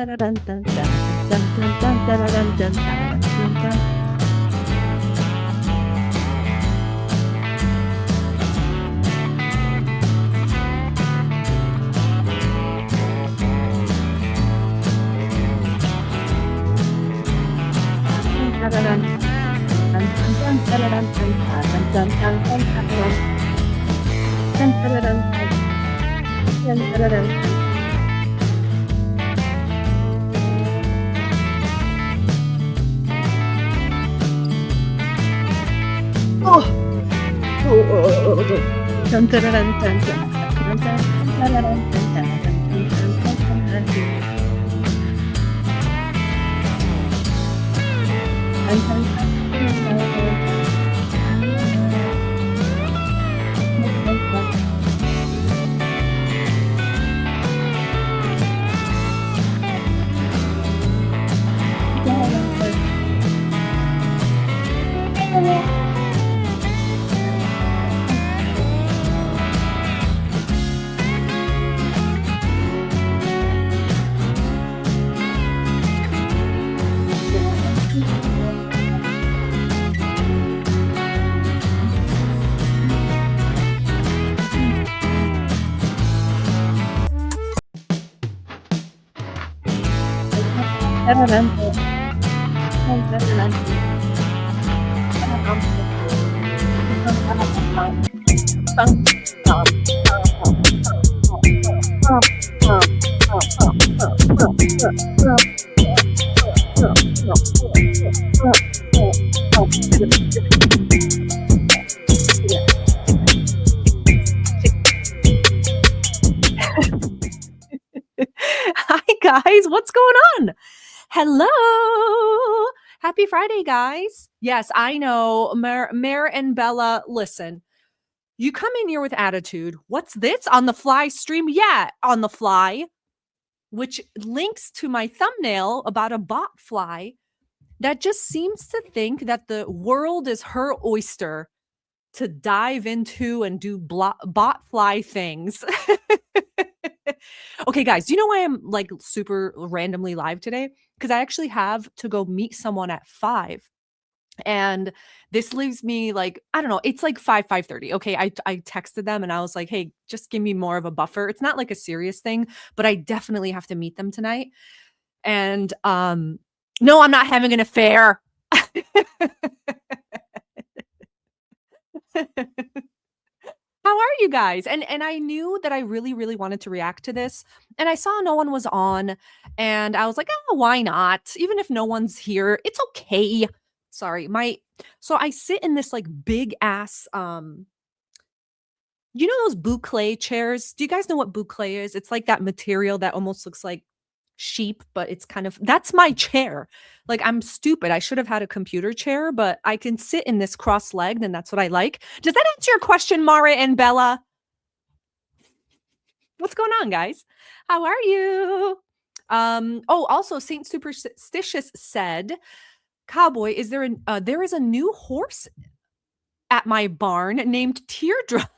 Hi, guys. What's going on? Hello. Happy Friday, guys. Yes, I know. Mare and Bella, listen. You come in here with attitude. What's this? On the fly stream? Yeah, on the fly. Which links to my thumbnail about a bot fly that just seems to think that the world is her oyster to dive into and do bot fly things. Okay, guys, do you know why I'm like super randomly live today? Because I actually have to go meet someone at 5. And this leaves me like, I don't know, it's like 5:30. Okay. I texted them and I was like, hey, just give me more of a buffer. It's not like a serious thing, but I definitely have to meet them tonight. And no, I'm not having an affair. How are you guys? And I knew that I really, really wanted to react to this. And I saw no one was on. And I was like, oh, why not? Even if no one's here, it's okay. Sorry. So I sit in this like big ass you know those boucle chairs? Do you guys know what boucle is? It's like that material that almost looks like sheep, but it's kind of that's my chair. Like I'm stupid. I should have had a computer chair, but I can sit in this cross-legged and that's what I like. Does that answer your question, Mara and Bella? What's going on, guys? How are you? Oh, also Saint Superstitious said, Cowboy, there is a new horse at my barn named Teardrop.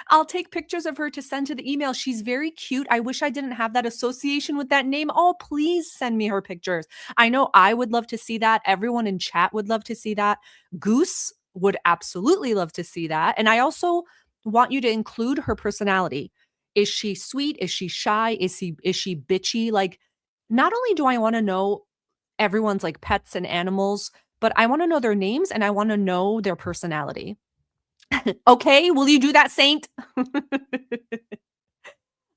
I'll take pictures of her to send to the email. She's very cute. I wish I didn't have that association with that name. Oh, please send me her pictures. I know I would love to see that. Everyone in chat would love to see that. Goose would absolutely love to see that. And I also want you to include her personality. Is she sweet? Is she shy? Is she bitchy? Like, not only do I want to know everyone's like pets and animals, but I want to know their names and I want to know their personality. Okay, will you do that, Saint?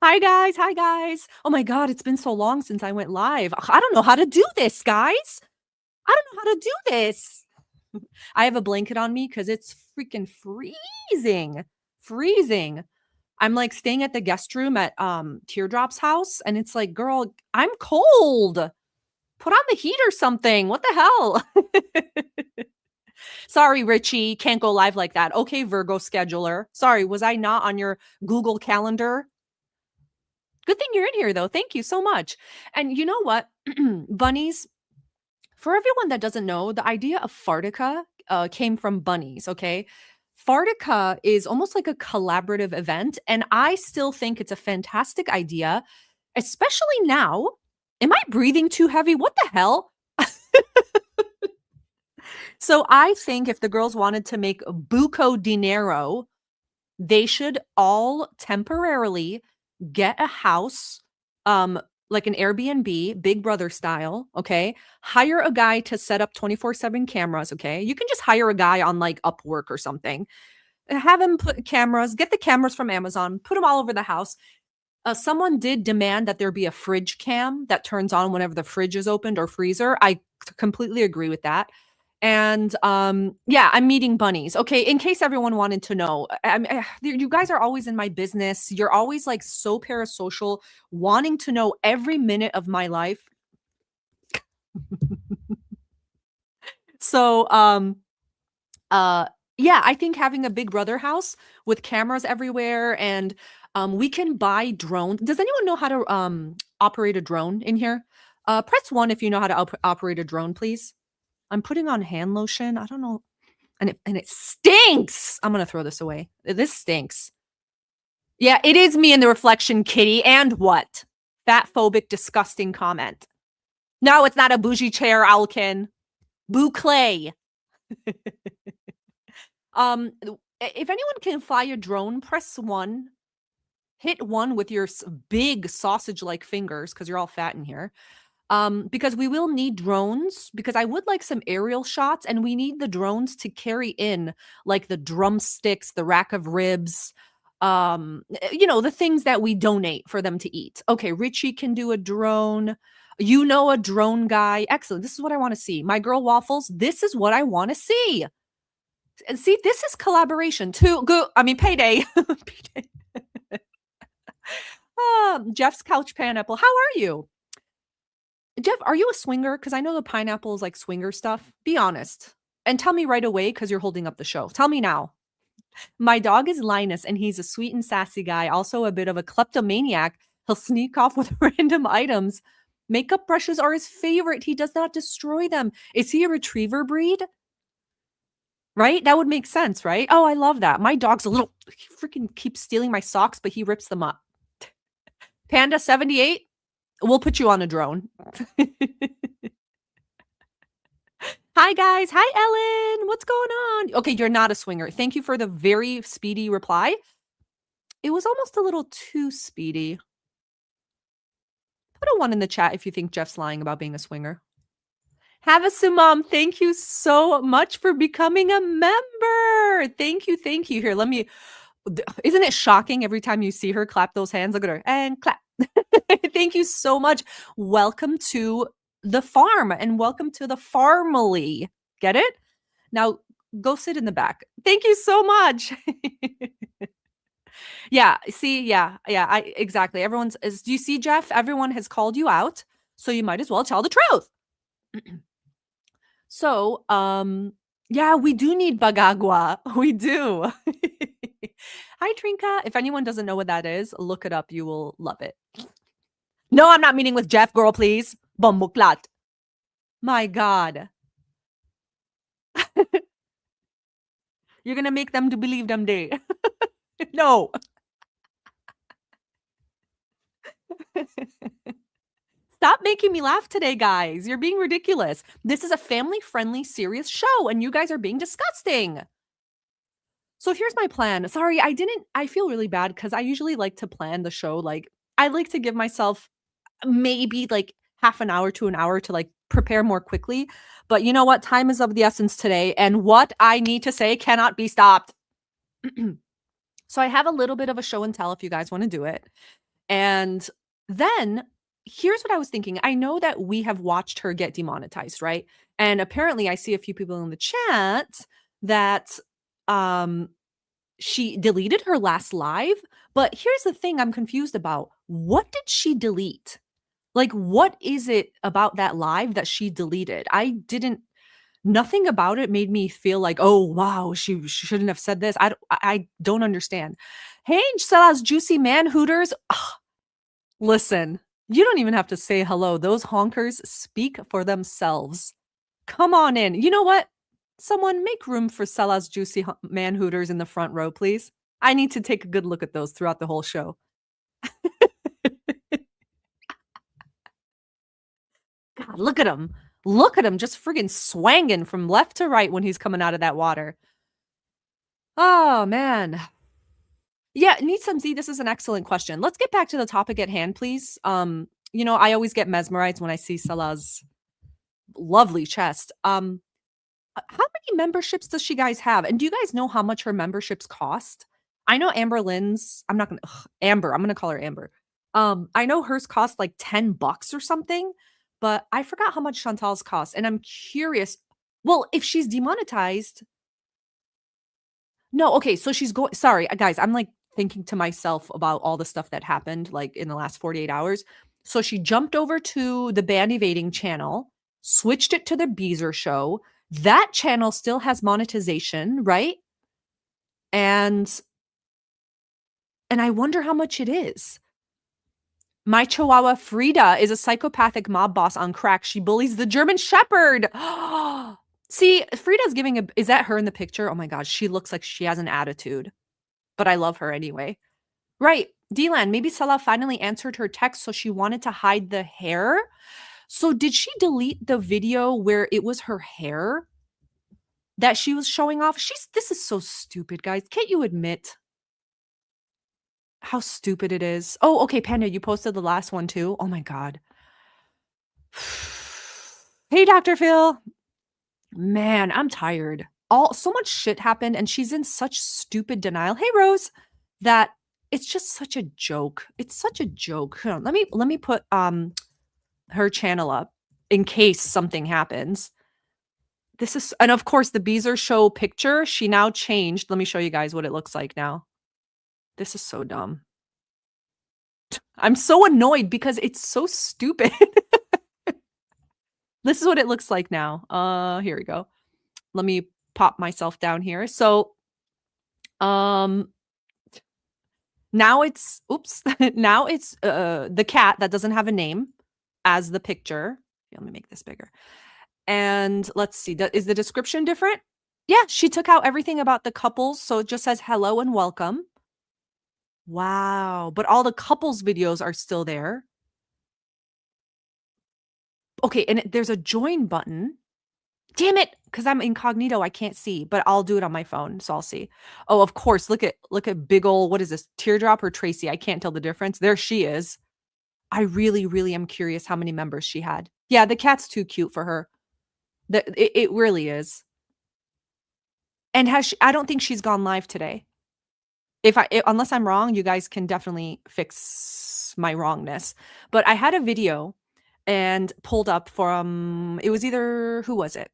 Hi, guys. Hi, guys. Oh my God, it's been so long since I went live. I don't know how to do this, guys. I don't know how to do this. I have a blanket on me because it's freaking freezing. Freezing. I'm like staying at the guest room at Teardrop's house, and it's like, girl, I'm cold. Put on the heat or something. What the hell? Sorry, Richie, can't go live like that. Okay, Virgo scheduler. Sorry, was I not on your Google Calendar? Good thing you're in here, though. Thank you so much. And you know what? Bunnies, for everyone that doesn't know, the idea of Fartica came from bunnies, okay? Fartica is almost like a collaborative event, and I still think it's a fantastic idea, especially now Am I breathing too heavy? What the hell? So I think if the girls wanted to make buco dinero, they should all temporarily get a house, um, like an Airbnb, Big Brother style, okay? Hire a guy to set up 24/7 cameras, okay? You can just hire a guy on like Upwork or something. Have him put cameras, get the cameras from Amazon, put them all over the house. Someone did demand that there be a fridge cam that turns on whenever the fridge is opened or freezer. I completely agree with that. And yeah, I'm meeting bunnies. Okay, in case everyone wanted to know, you guys are always in my business. You're always like so parasocial, wanting to know every minute of my life. So uh yeah, I think having a Big Brother house with cameras everywhere, and we can buy drones. Does anyone know how to operate a drone in here? Press 1 if you know how to operate a drone, please. I'm putting on hand lotion. I don't know, and it stinks. I'm gonna throw this away. This stinks. Yeah, it is me in the reflection, kitty. And what? Fat phobic, disgusting comment. No, it's not a bougie chair, Owlkin. Boo clay. If anyone can fly a drone, press 1. Hit 1 with your big sausage-like fingers, because you're all fat in here. Because we will need drones, because I would like some aerial shots, and we need the drones to carry in like the drumsticks, the rack of ribs, the things that we donate for them to eat. Okay, Richie can do a drone. You know a drone guy. Excellent. This is what I want to see. My girl Waffles, this is what I want to see. And see, this is collaboration too. Go, I mean, payday. Payday. Jeff's couch pineapple. How are you? Jeff, are you a swinger? Because I know the pineapple is like swinger stuff. Be honest. And tell me right away, because you're holding up the show. Tell me now. My dog is Linus, and he's a sweet and sassy guy, also a bit of a kleptomaniac. He'll sneak off with random items. Makeup brushes are his favorite. He does not destroy them. Is he a retriever breed? Right? That would make sense, right? Oh, I love that. My dog's a little, he freaking keeps stealing my socks, but he rips them up. Panda 78, we'll put you on a drone. Hi, guys. Hi, Ellen. What's going on? Okay, you're not a swinger. Thank you for the very speedy reply. It was almost a little too speedy. Put a 1 in the chat if you think Jeff's lying about being a swinger. Have a sumam. Thank you so much for becoming a member. Thank you. Thank you. Here, let me. Isn't it shocking every time you see her clap those hands? Look at her and clap. Thank you so much. Welcome to the farm and welcome to the farmily. Get it? Now go sit in the back. Thank you so much. Yeah, see, yeah, exactly. Do you see, Jeff? Everyone has called you out, so you might as well tell the truth. So, yeah, we do need bagagua. We do. Hi, Trinka. If anyone doesn't know what that is, look it up. You will love it. No, I'm not meeting with Jeff, girl, please. Bombuklat. My God. You're going to make them to believe them day. No. Stop making me laugh today, guys. You're being ridiculous. This is a family-friendly, serious show, and you guys are being disgusting. So here's my plan. Sorry, I feel really bad because I usually like to plan the show. Like, I like to give myself maybe like half an hour to an hour to like prepare more quickly. But you know what? Time is of the essence today. And what I need to say cannot be stopped. So I have a little bit of a show and tell if you guys want to do it. And then here's what I was thinking. I know that we have watched her get demonetized, right? And apparently I see a few people in the chat that she deleted her last live. But here's the thing I'm confused about. What did she delete? Like, what is it about that live that she deleted? Nothing about it made me feel like, oh, wow, she shouldn't have said this. I don't understand. Hey, Sala's Juicy Man Hooters. Ugh. Listen, you don't even have to say hello. Those honkers speak for themselves. Come on in. You know what? Someone make room for Sala's Juicy Man Hooters in the front row, please. I need to take a good look at those throughout the whole show. Look at him. Look at him just friggin' swanging from left to right when he's coming out of that water. Oh, man. Yeah, need some Z. This is an excellent question. Let's get back to the topic at hand, please. I always get mesmerized when I see Salah's lovely chest. How many memberships does she guys have? And do you guys know how much her memberships cost? I know Amber Lynn's, Amber, I'm gonna call her Amber. I know hers cost like $10 or something, but I forgot how much Chantal's cost. And I'm curious. Well, if she's demonetized, no, okay, so she's going, sorry, guys, I'm like thinking to myself about all the stuff that happened like in the last 48 hours. So she jumped over to the band evading channel, switched it to the Beezer show. That channel still has monetization, right? And I wonder how much it is. My Chihuahua Frida is a psychopathic mob boss on crack. She bullies the German Shepherd. See, Frida's giving is that her in the picture? Oh my God, she looks like she has an attitude, but I love her anyway. Right, Delan, maybe Salah finally answered her text, so she wanted to hide the hair. So did she delete the video where it was her hair that she was showing off? This is so stupid, guys. Can't you admit how stupid it is? Oh, okay, Panda, you posted the last one too. Oh my God. Hey, Dr. Phil. Man, I'm tired. So much shit happened, and she's in such stupid denial. Hey, Rose, that it's just such a joke. It's such a joke. Hold on, let me put her channel up in case something happens. This is, and of course, the Beezer show picture, she now changed. Let me show you guys what it looks like now. This is so dumb. I'm so annoyed because it's so stupid. This is what it looks like now. Here we go. Let me pop myself down here. So, now it's, oops, now it's the cat that doesn't have a name as the picture. Let me make this bigger. And let's see, is the description different? Yeah, she took out everything about the couples, so it just says hello and welcome. Wow, but all the couples videos are still there. Okay, and there's a join button. Damn it, because I'm incognito, I can't see, but I'll do it on my phone, so I'll see. Oh, of course, look at big ol', what is this, Teardrop or Tracy? I can't tell the difference. There she is. I really, really am curious how many members she had. Yeah, the cat's too cute for her. It really is. And I don't think she's gone live today. Unless I'm wrong, you guys can definitely fix my wrongness. But I had a video and pulled up from, it was either, who was it?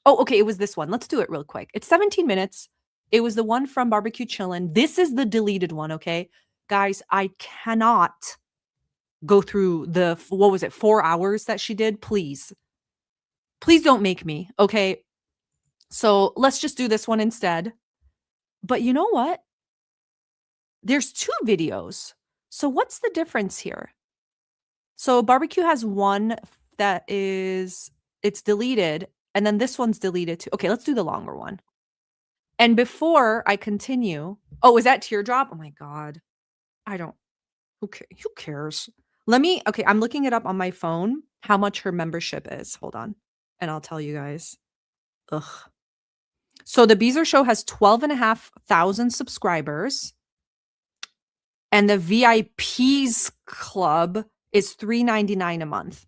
Oh, okay, it was this one. Let's do it real quick. It's 17 minutes. It was the one from Barbecue Chillin'. This is the deleted one, okay? Guys, I cannot go through the, what was it, 4 hours that she did? Please. Please don't make me, okay? So let's just do this one instead. But you know what? There's 2 videos. So what's the difference here? So Barbecue has one that is, it's deleted, and then this one's deleted too. Okay, let's do the longer one. And before I continue, oh, is that Teardrop? Oh my God. Who cares? Okay, I'm looking it up on my phone, how much her membership is. Hold on. And I'll tell you guys. Ugh. So the Beezer Show has 12,500 subscribers. And the VIPs club is $3.99 a month.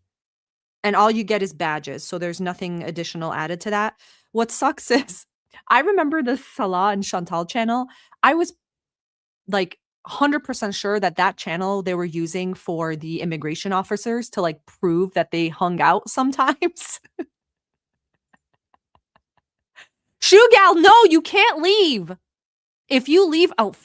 And all you get is badges. So there's nothing additional added to that. What sucks is, I remember the Salah and Chantal channel. I was like 100% sure that channel they were using for the immigration officers to like prove that they hung out sometimes. Shoe gal, no, you can't leave. If you leave, Ganja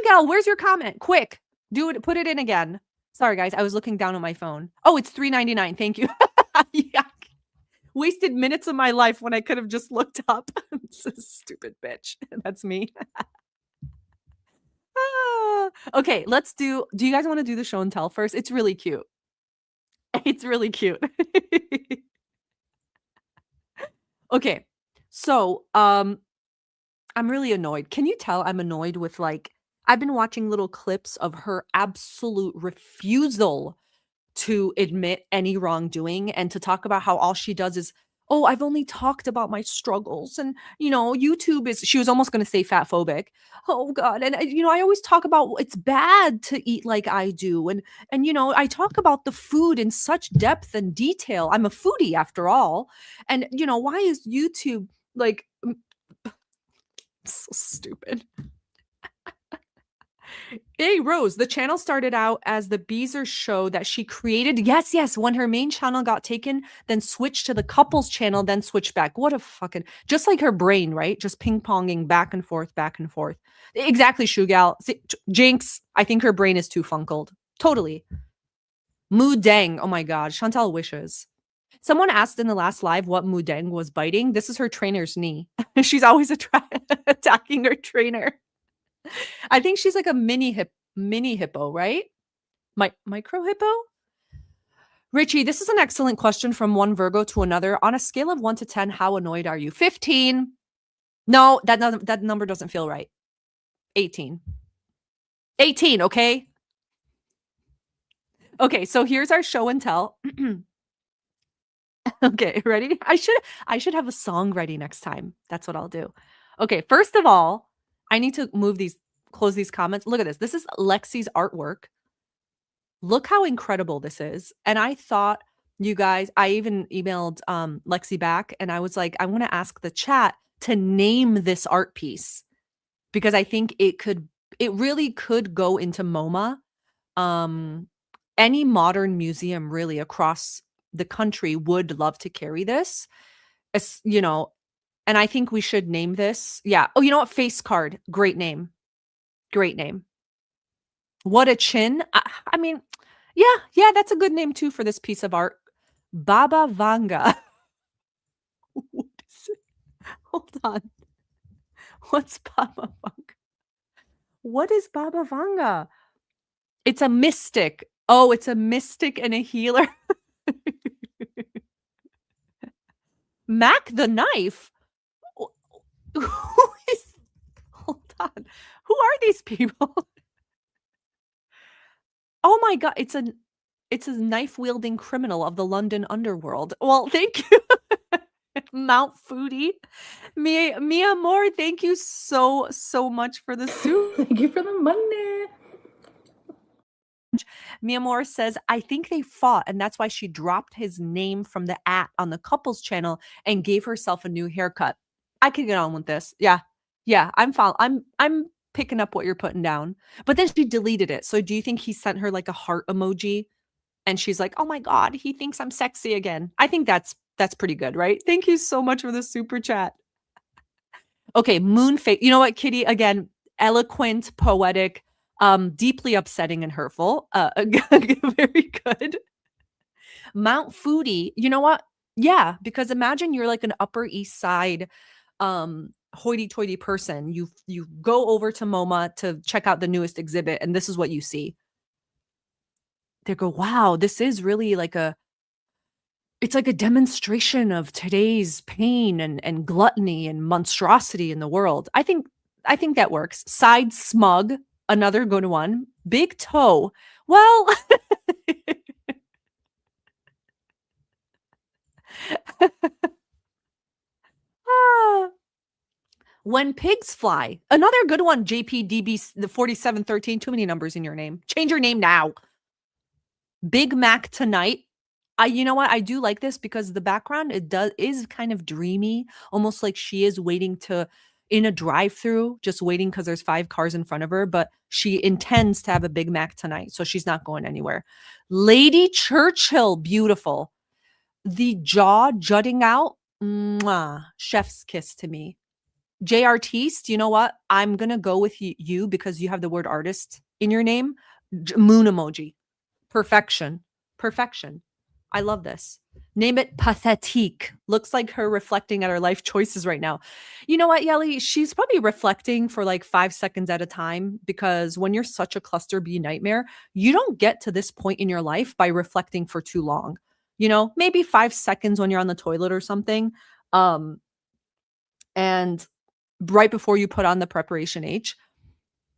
gal, where's your comment? Quick, do it, put it in again. Sorry guys, I was looking down at my phone. Oh, it's $3.99. Thank you. Yeah. Wasted minutes of my life when I could have just looked up. This is stupid bitch. That's me. Okay, let's do you guys want to do the show and tell first? It's really cute. It's really cute. Okay, so I'm really annoyed. Can you tell I'm annoyed with, like, I've been watching little clips of her absolute refusal to admit any wrongdoing and to talk about how all she does is, "Oh, I've only talked about my struggles and, YouTube is," she was almost gonna say fat phobic. "Oh god, and, I always talk about it's bad to eat like I do, and, I talk about the food in such depth and detail. I'm a foodie after all, and, why is YouTube like" so stupid. Hey, Rose, the channel started out as the Beezer show that she created. Yes, yes. When her main channel got taken, then switched to the couples channel, then switched back. What a fucking, just like her brain, right? Just ping ponging back and forth, back and forth. Exactly, Shugal. See, Jinx, I think her brain is too funkled. Totally. Moo Dang. Oh my God. Chantal wishes. Someone asked in the last live what Moo Dang was biting. This is her trainer's knee. She's always attacking her trainer. I think she's like a mini hippo, right? Micro hippo? Richie, this is an excellent question from one Virgo to another. On a scale of 1 to 10, how annoyed are you? 15. No, that number doesn't feel right. 18. 18, okay? Okay, so here's our show and tell. Okay, ready? I should have a song ready next time. That's what I'll do. Okay, first of all, I need to close these comments. Look at this. This is Lexi's artwork. Look how incredible this is. And I thought, you guys, I even emailed Lexi back and I was like, I want to ask the chat to name this art piece because I think it really could go into MoMA. Any modern museum really across the country would love to carry this. As, and I think we should name this. Yeah. Oh, you know what? Face card. Great name. Great name. What a chin. I mean, yeah, that's a good name too for this piece of art. Baba Vanga. What is it? Hold on. What's Baba Vanga? What is Baba Vanga? It's a mystic. Oh, it's a mystic and a healer. Mac the knife? Who is? Hold on. Who are these people? Oh my God. It's a knife-wielding criminal of the London underworld. Well, thank you. Mount Foodie. Mia Moore, thank you so much for the soup. Thank you for the money. Mia Moore says, I think they fought, and that's why she dropped his name from the on the couples channel and gave herself a new haircut. I could get on with this. Yeah. I'm picking up what you're putting down. But then she deleted it. So do you think he sent her like a heart emoji? And she's like, oh my God, he thinks I'm sexy again. I think that's pretty good, right? Thank you so much for the super chat. Okay, Moonface. You know what, Kitty? Again, eloquent, poetic, deeply upsetting and hurtful. Very good. Mount Foodie. You know what? Yeah, because imagine you're like an Upper East Side hoity-toity person. You go over to MoMA to check out the newest exhibit, and this is what you see. They go, wow, this is really like it's like a demonstration of today's pain and gluttony and monstrosity in the world. I think that works. Side smug, another good one. Big toe. Well, when pigs fly, another good one. JPDB the 4713. Too many numbers in your name. Change your name now. Big Mac tonight. You know what? I do like this because the background is kind of dreamy, almost like she is waiting in a drive-through, just waiting because there's 5 cars in front of her, but she intends to have a Big Mac tonight, so she's not going anywhere. Lady Churchill, beautiful. The jaw jutting out, mwah, chef's kiss to me. J Artiste, you know what? I'm gonna go with you because you have the word artist in your name. Moon emoji. Perfection. I love this. Name it Pathétique. Looks like her reflecting at her life choices right now. You know what, Yelly? She's probably reflecting for like 5 seconds at a time because when you're such a cluster B nightmare, you don't get to this point in your life by reflecting for too long. Maybe 5 seconds when you're on the toilet or something. And right before you put on the preparation H.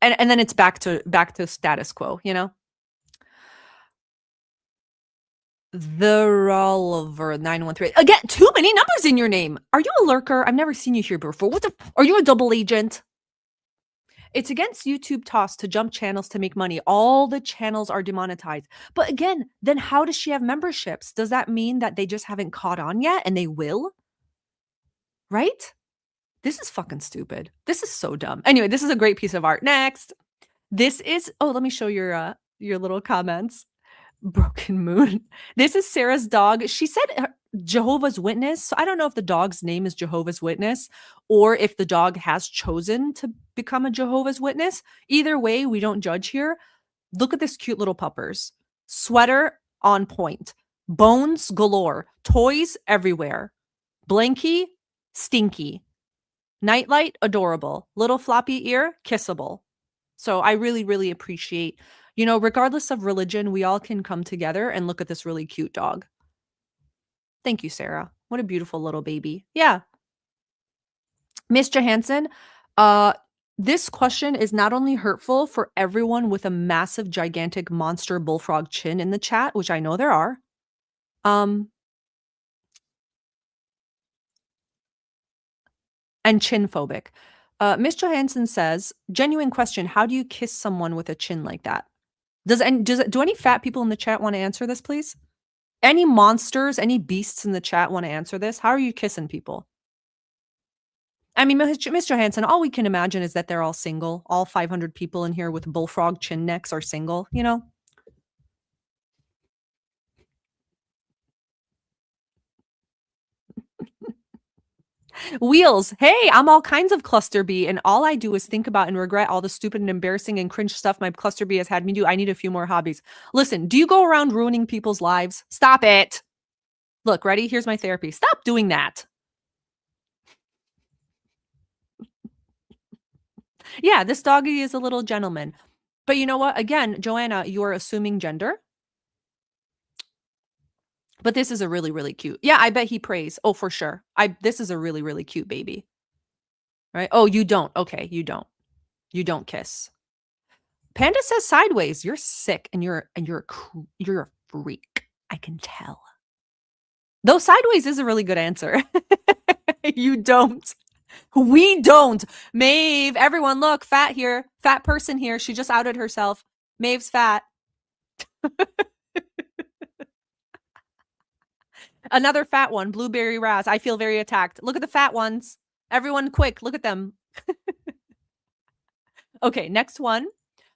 And then it's back to status quo, you know? The Rolliver 913. Again, too many numbers in your name. Are you a lurker? I've never seen you here before. Are you a double agent? It's against YouTube toss to jump channels to make money. All the channels are demonetized. But again, then how does she have memberships? Does that mean that they just haven't caught on yet and they will? Right? This is fucking stupid. This is so dumb. Anyway, this is a great piece of art. Next. This is, oh, let me show your little comments. Broken Moon. This is Sarah's dog. She said Jehovah's Witness. So I don't know if the dog's name is Jehovah's Witness or if the dog has chosen to become a Jehovah's Witness. Either way, we don't judge here. Look at this cute little puppers. Sweater on point. Bones galore. Toys everywhere. Blankie, stinky. Nightlight, adorable. Little floppy ear, kissable. So I really, really appreciate, you know, regardless of religion, we all can come together and look at this really cute dog. Thank you, Sarah. What a beautiful little baby. Yeah. Miss Johansson, this question is not only hurtful for everyone with a massive, gigantic monster bullfrog chin in the chat, which I know there are. And chin phobic. Miss Johansson says, genuine question, how do you kiss someone with a chin like that? Do any fat people in the chat want to answer this, please? Any monsters, any beasts in the chat want to answer this? How are you kissing people? I mean, Miss Johansson, all we can imagine is that they're all single. All 500 people in here with bullfrog chin necks are single, you know? Wheels, hey, I'm all kinds of cluster B, and all I do is think about and regret all the stupid and embarrassing and cringe stuff my cluster B has had me do. I need a few more hobbies. Listen, do you go around ruining people's lives? Stop it. Look, ready? Here's my therapy. Stop doing that. Yeah, this doggy is a little gentleman. But you know what? Again, Joanna, you're assuming gender. But this is a really, really cute. Yeah, I bet he prays. Oh, for sure. This is a really, really cute baby. Right? Oh, you don't. Okay, you don't. You don't kiss. Panda says sideways. You're sick and you're a freak. I can tell. Though sideways is a really good answer. You don't. We don't. Maeve, everyone look, fat here. Fat person here. She just outed herself. Maeve's fat. Another fat one, Blueberry Raz. I feel very attacked. Look at the fat ones. Everyone quick, look at them. Okay, next one.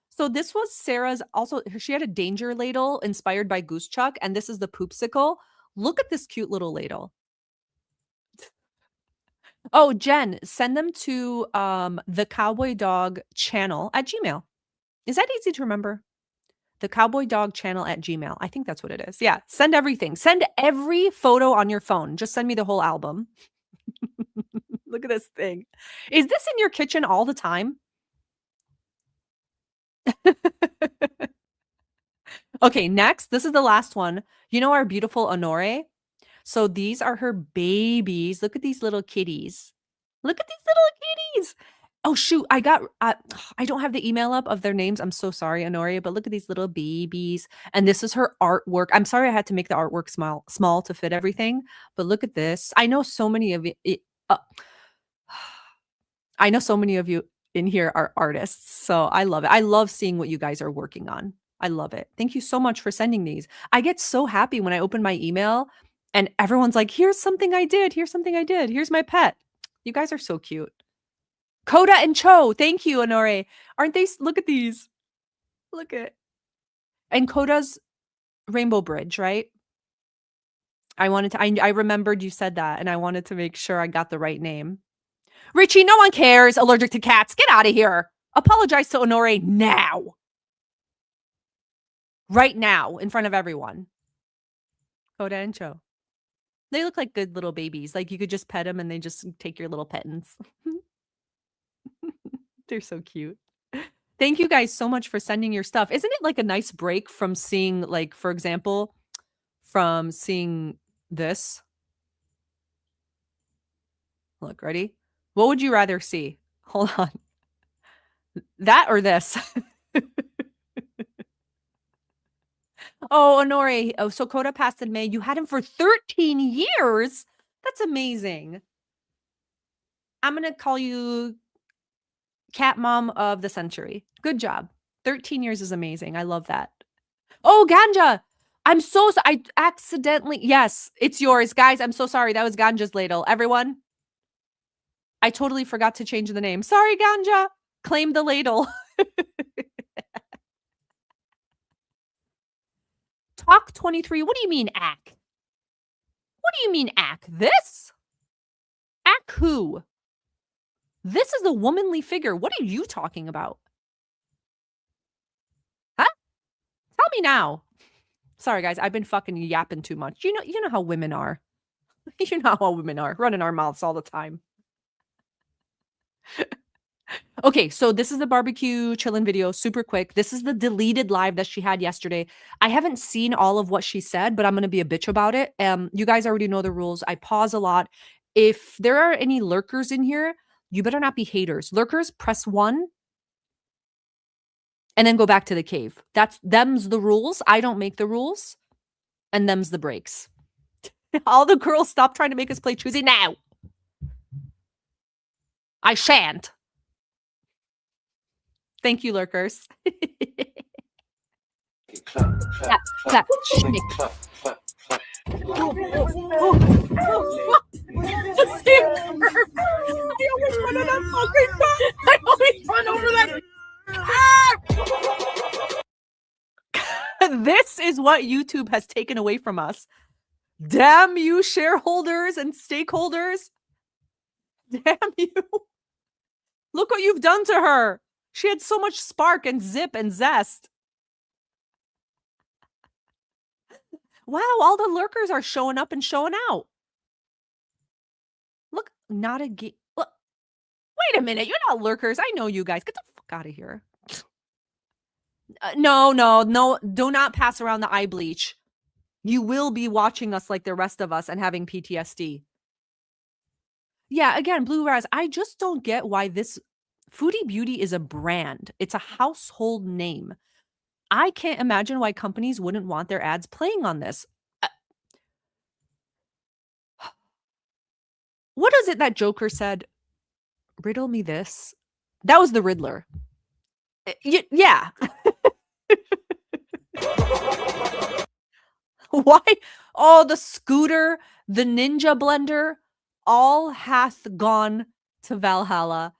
So this was Sarah's, also, she had a danger ladle inspired by Goose Chuck, and this is the Poopsicle. Look at this cute little ladle. Oh, Jen, send them to the Cowboy Dog channel at Gmail. Is that easy to remember? The Cowboy Dog channel at Gmail. I think that's what it is. Yeah, send everything. Send every photo on your phone. Just send me the whole album. Look at this thing. Is this in your kitchen all the time? Okay, next. This is the last one. You know our beautiful Honore? So these are her babies. Look at these little kitties. Look at these little kitties. Oh, shoot. I don't have the email up of their names. I'm so sorry, Honoria, but look at these little babies. And this is her artwork. I'm sorry I had to make the artwork small to fit everything, but look at this. I know so many of you. I know so many of you in here are artists, so I love it. I love seeing what you guys are working on. I love it. Thank you so much for sending these. I get so happy when I open my email and everyone's like, here's something I did. Here's something I did. Here's my pet. You guys are so cute. Coda and Cho. Thank you, Honore. Aren't they? Look at these. Look at. And Coda's Rainbow Bridge, right? I remembered you said that, and I wanted to make sure I got the right name. Richie, no one cares. Allergic to cats. Get out of here. Apologize to Honore now. Right now, in front of everyone. Coda and Cho. They look like good little babies. Like you could just pet them and they just take your little pettins. They're so cute. Thank you guys so much for sending your stuff. Isn't it like a nice break from seeing, like, for example, from seeing this? Look, ready? What would you rather see? Hold on. That or this. Oh, Honore. Oh, so Coda passed in May. You had him for 13 years? That's amazing. I'm going to call you cat mom of the century. Good job. 13 years is amazing. I love that. Oh, Ganja. I accidentally, yes, it's yours. Guys, I'm so sorry. That was Ganja's ladle. Everyone, I totally forgot to change the name. Sorry, Ganja. Claim the ladle. Talk 23. What do you mean, ack? What do you mean, ack? This? Ack who? This is a womanly figure. What are you talking about? Huh? Tell me now. Sorry, guys. I've been fucking yapping too much. You know how women are. You know how women are. Running our mouths all the time. Okay, so this is the barbecue chillin' video, super quick. This is the deleted live that she had yesterday. I haven't seen all of what she said, but I'm going to be a bitch about it. You guys already know the rules. I pause a lot. If there are any lurkers in here, you better not be haters. Lurkers, press 1 and then go back to the cave. Them's the rules. I don't make the rules, and them's the breaks. All the girls, stop trying to make us play choosy now. I shan't. Thank you, lurkers. Clap, clap, shake. I always run over that. This is what YouTube has taken away from us. Damn you, shareholders and stakeholders. Damn you. Look what you've done to her. She had so much spark and zip and zest. Wow, all the lurkers are showing up and showing out. Look, not a game. Wait a minute, you're not lurkers. I know you guys. Get the fuck out of here. No. Do not pass around the eye bleach. You will be watching us like the rest of us and having PTSD. Yeah, again, Blue Raz, I just don't get why this Foodie Beauty is a brand. It's a household name. I can't imagine why companies wouldn't want their ads playing on this. What is it that Joker said? Riddle me this. That was the Riddler. Yeah. Why? Oh, the scooter, the ninja blender, all hath gone to Valhalla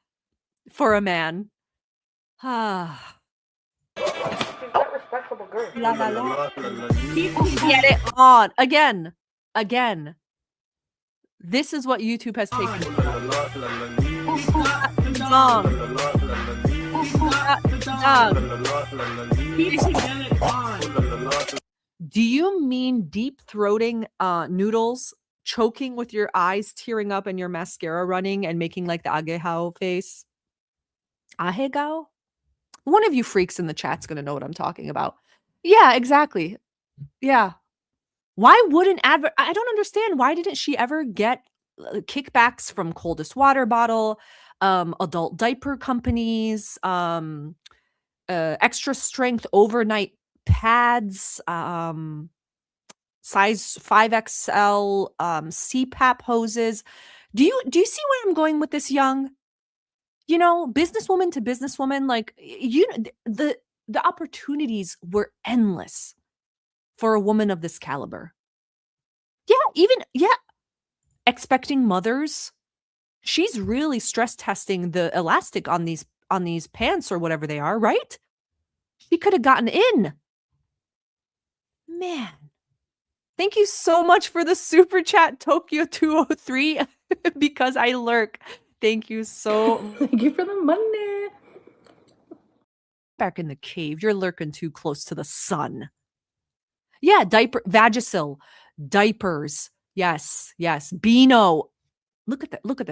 for a man. Ah. La, la, la. Get it on. Again. This is what YouTube has taken. Do you mean deep throating noodles, choking with your eyes tearing up and your mascara running and making like the agehao face? Ahegao? One of you freaks in the chat's going to know what I'm talking about. Yeah, exactly. Yeah. Why wouldn't I don't understand. Why didn't she ever get kickbacks from Coldest Water Bottle, adult diaper companies, extra strength overnight pads, size 5XL, CPAP hoses. Do you see where I'm going with this, Young? You know, businesswoman to businesswoman, like the opportunities were endless for a woman of this caliber. Yeah, expecting mothers. She's really stress testing the elastic on these pants or whatever they are, right? She could have gotten in. Man. Thank you so much for the super chat, Tokyo 203, because I lurk. Thank you so much. Thank you for the money. Back in the cave. You're lurking too close to the sun. Yeah, Vagisil, diapers. Yes. Beano. Look at that. Look at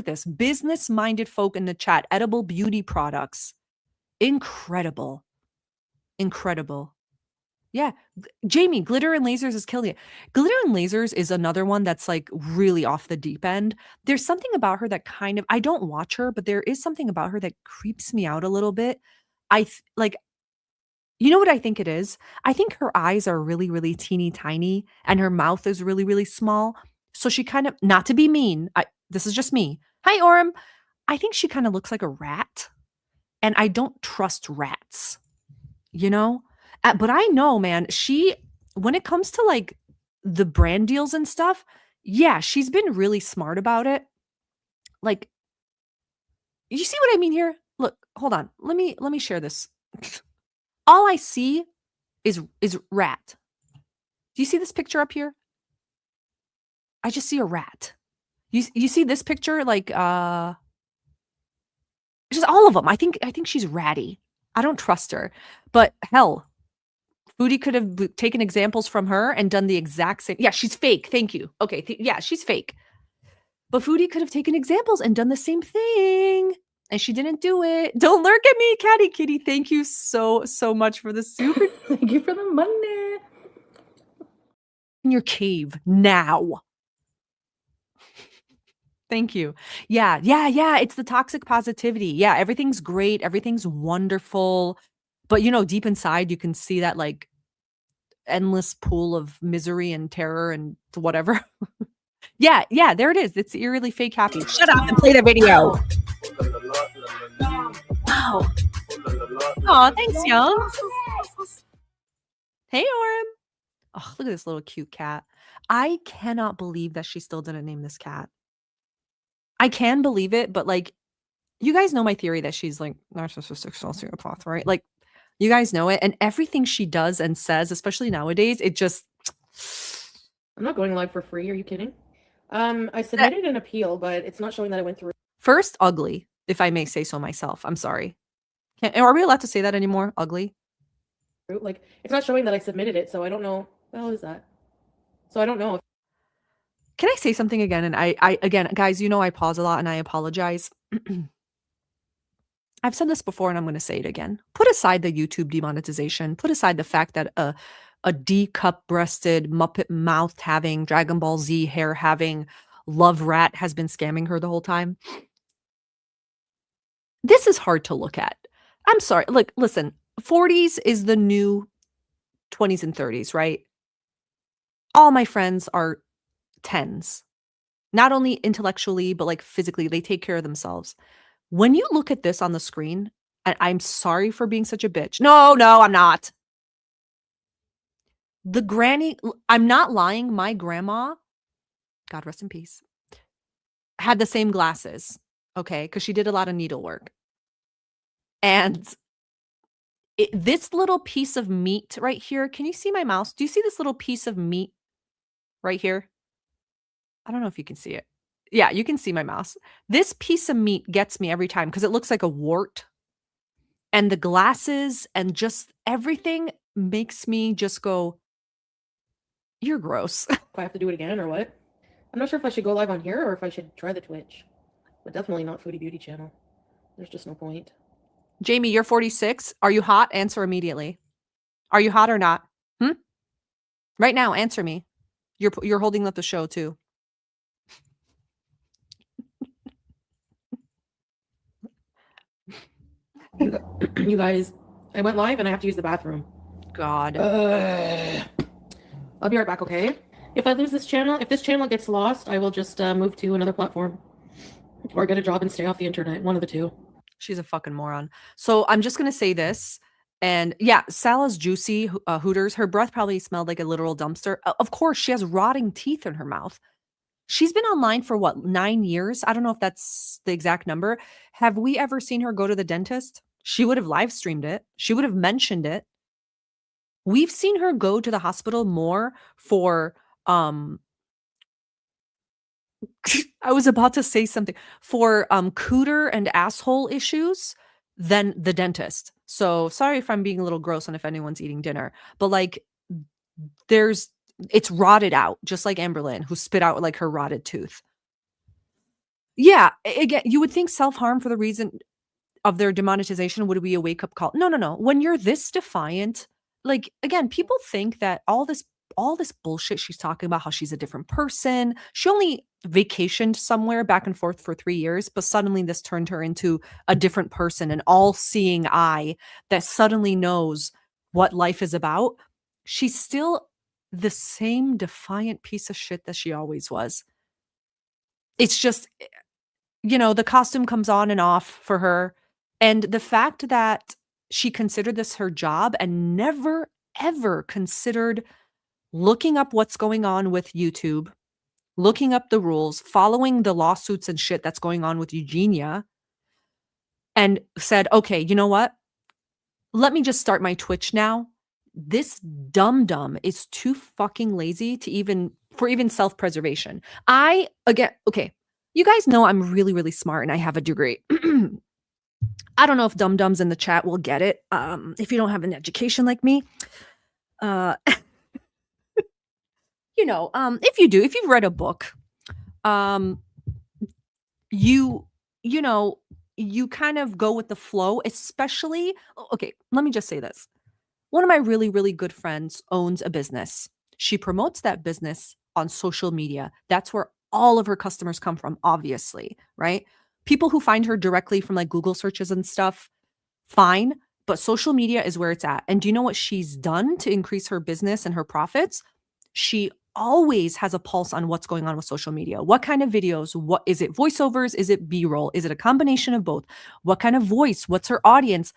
this. Business-minded folk in the chat. Edible beauty products. Incredible. Yeah. Jamie, glitter and lasers is killing it. Glitter and lasers is another one that's like really off the deep end. There's something about her that kind of, I don't watch her, but there is something about her that creeps me out a little bit. Like, you know what I think it is? I think her eyes are really, really teeny tiny and her mouth is really, really small. So she kind of, not to be mean, this is just me. Hi, Orem. I think she kind of looks like a rat. And I don't trust rats, you know? But I know, man, when it comes to like the brand deals and stuff, yeah, she's been really smart about it. Like, you see what I mean here? Look, hold on. Let me share this. All I see is rat. Do you see this picture up here? I just see a rat. You see this picture? Like, just all of them. I think she's ratty. I don't trust her. But hell, Foodie could have taken examples from her and done the exact same. Yeah, she's fake. Thank you. Okay, yeah, she's fake. But Foodie could have taken examples and done the same thing. And she didn't do it. Don't lurk at me, Catty Kitty. Thank you so much for the super. Thank you for the money. In your cave now. Thank you. Yeah. It's the toxic positivity. Yeah, everything's great. Everything's wonderful. But deep inside, you can see that like endless pool of misery and terror and whatever. Yeah, there it is. It's eerily fake happy. Shut up and play the video. Wow. Oh, thanks, Young. Hey, Orem. Oh, look at this little cute cat. I cannot believe that she still didn't name this cat. I can believe it, but like, you guys know my theory that she's like narcissistic sociopath, right? Like, you guys know it. And everything she does and says, especially nowadays, it just. I'm not going live for free. Are you kidding? I submitted an appeal, but it's not showing that it went through. First, ugly, if I may say so myself. I'm sorry. Are we allowed to say that anymore? Ugly? Like, it's not showing that I submitted it, so I don't know. What the hell is that? So I don't know. Can I say something again? And I again, guys, I pause a lot and I apologize. I've said this before and I'm going to say it again. Put aside the YouTube demonetization. Put aside the fact that a D-cup-breasted, Muppet-mouthed having, Dragon Ball Z hair having, love rat has been scamming her the whole time. This is hard to look at. I'm sorry. Look, listen, 40s is the new 20s and 30s, right? All my friends are 10s. Not only intellectually, but like physically, they take care of themselves. When you look at this on the screen, and I'm sorry for being such a bitch. No, I'm not. The granny, I'm not lying. My grandma, God rest in peace, had the same glasses, okay? Because she did a lot of needlework. And this little piece of meat right here, can you see my mouse? Do you see this little piece of meat right here? I don't know if you can see it. Yeah, you can see my mouse. This piece of meat gets me every time because it looks like a wart. And the glasses and just everything makes me just go, you're gross. If I have to do it again or what? I'm not sure if I should go live on here or if I should try the Twitch. But definitely not Foodie Beauty channel. There's just no point. Jamie, you're 46. Are you hot? Answer immediately. Are you hot or not? Right now, answer me. You're holding up the show too. You guys, I went live and I have to use the bathroom. God. I'll be right back, okay? If I lose this channel, if this channel gets lost, I will just move to another platform. Or get a job and stay off the internet. One of the two. She's a fucking moron. So I'm just going to say this. And yeah, Salah's juicy Hooters. Her breath probably smelled like a literal dumpster. Of course, she has rotting teeth in her mouth. She's been online for what, 9 years? I don't know if that's the exact number. Have we ever seen her go to the dentist? She would have live streamed it. She would have mentioned it. We've seen her go to the hospital more for, I was about to say something, for cooter and asshole issues than the dentist. So sorry if I'm being a little gross and if anyone's eating dinner, but like it's rotted out, just like Amberlynn, who spit out like her rotted tooth. Yeah, again, you would think self-harm for the reason of their demonetization would be a wake-up call. No. When you're this defiant, like, again, people think that all this bullshit she's talking about, how she's a different person. She only vacationed somewhere back and forth for 3 years, but suddenly this turned her into a different person, an all-seeing eye that suddenly knows what life is about. She's still the same defiant piece of shit that she always was. It's just, the costume comes on and off for her. And the fact that she considered this her job and never, ever considered looking up what's going on with YouTube, looking up the rules, following the lawsuits and shit that's going on with Eugenia, and said, okay, you know what? Let me just start my Twitch now. This dum-dum is too fucking lazy to even self-preservation. Okay, you guys know I'm really, really smart and I have a degree. I don't know if dum-dums in the chat will get it. If you don't have an education like me. If you do, if you've read a book, you kind of go with the flow, especially, okay, let me just say this. One of my really, really good friends owns a business. She promotes that business on social media. That's where all of her customers come from, obviously, right? People who find her directly from like Google searches and stuff, fine, but social media is where it's at. And do you know what she's done to increase her business and her profits? She always has a pulse on what's going on with social media. What kind of videos? What is it? Voiceovers? Is it B-roll? Is it a combination of both? What kind of voice? What's her audience?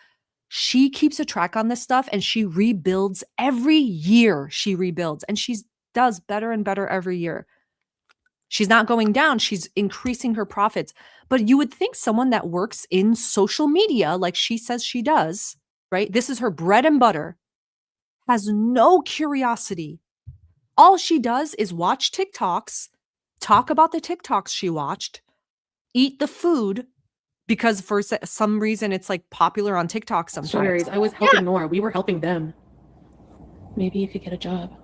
She keeps a track on this stuff and she rebuilds every year. She rebuilds and she does better and better every year. She's not going down. She's increasing her profits. But you would think someone that works in social media, like she says she does, right? This is her bread and butter, has no curiosity. All she does is watch TikToks, talk about the TikToks she watched, eat the food, because for some reason it's like popular on TikTok sometimes. Strawberries. I was helping Nora. We were helping them. Maybe you could get a job.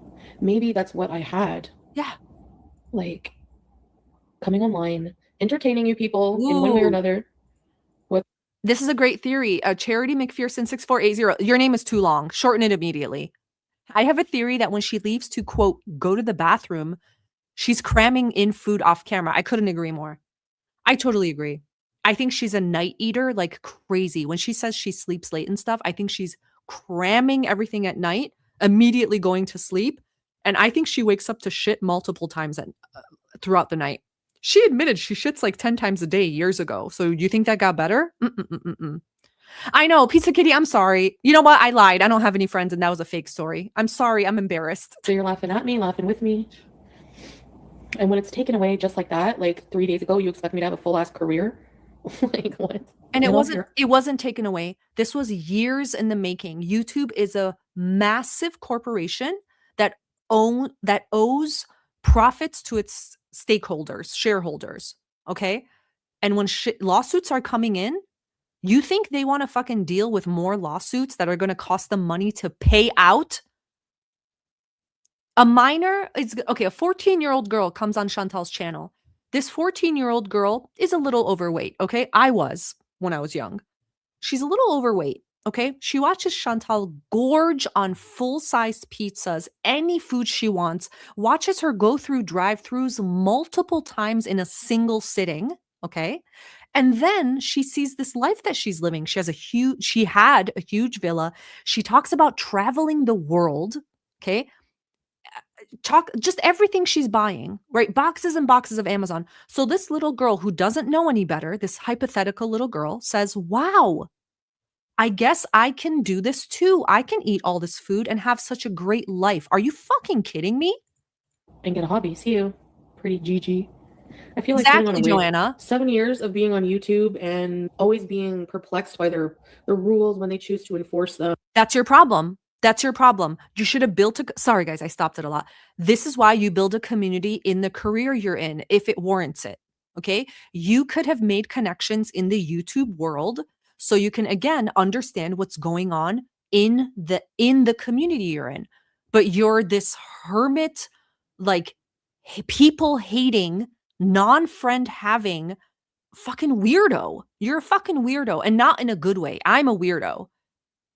Maybe that's what I had. Yeah. Like, coming online, entertaining you people in one way or another. This is a great theory. Charity McPherson 6480. Your name is too long. Shorten it immediately. I have a theory that when she leaves to, quote, go to the bathroom, she's cramming in food off camera. I couldn't agree more. I totally agree. I think she's a night eater like crazy. When she says she sleeps late and stuff, I think she's cramming everything at night, immediately going to sleep. And I think she wakes up to shit multiple times throughout the night. She admitted she shits like 10 times a day years ago. So you think that got better? I know, Pizza Kitty, I'm sorry. You know what? I lied. I don't have any friends and that was a fake story. I'm sorry. I'm embarrassed. So you're laughing at me, laughing with me. And when it's taken away just like that, like 3 days ago, you expect me to have a full-ass career? Like, what? And it wasn't taken away. This was years in the making. YouTube is a massive corporation that owes profits to its stakeholders, shareholders, okay? And when lawsuits are coming in, you think they want to fucking deal with more lawsuits that are going to cost them money to pay out? A 14-year-old girl comes on Chantal's channel. This 14-year-old girl is a little overweight, okay? I was when I was young. She's a little overweight, okay? She watches Chantal gorge on full-sized pizzas, any food she wants, watches her go through drive-thrus multiple times in a single sitting, okay? And then she sees this life that she's living. She had a huge villa. She talks about traveling the world, okay? Just everything she's buying, right? Boxes and boxes of Amazon. So this little girl who doesn't know any better, this hypothetical little girl says, wow, I guess I can do this too. I can eat all this food and have such a great life. Are you fucking kidding me? And get a hobby. See you. Pretty GG. I feel like exactly, Joanna. 7 years of being on YouTube and always being perplexed by the rules when they choose to enforce them. That's your problem. That's your problem. You should have built sorry guys, I stopped it a lot. This is why you build a community in the career you're in if it warrants it. Okay? You could have made connections in the YouTube world so you can again understand what's going on in the community you're in. But you're this hermit, like people hating, non-friend having fucking weirdo. You're a fucking weirdo and not in a good way. I'm a weirdo.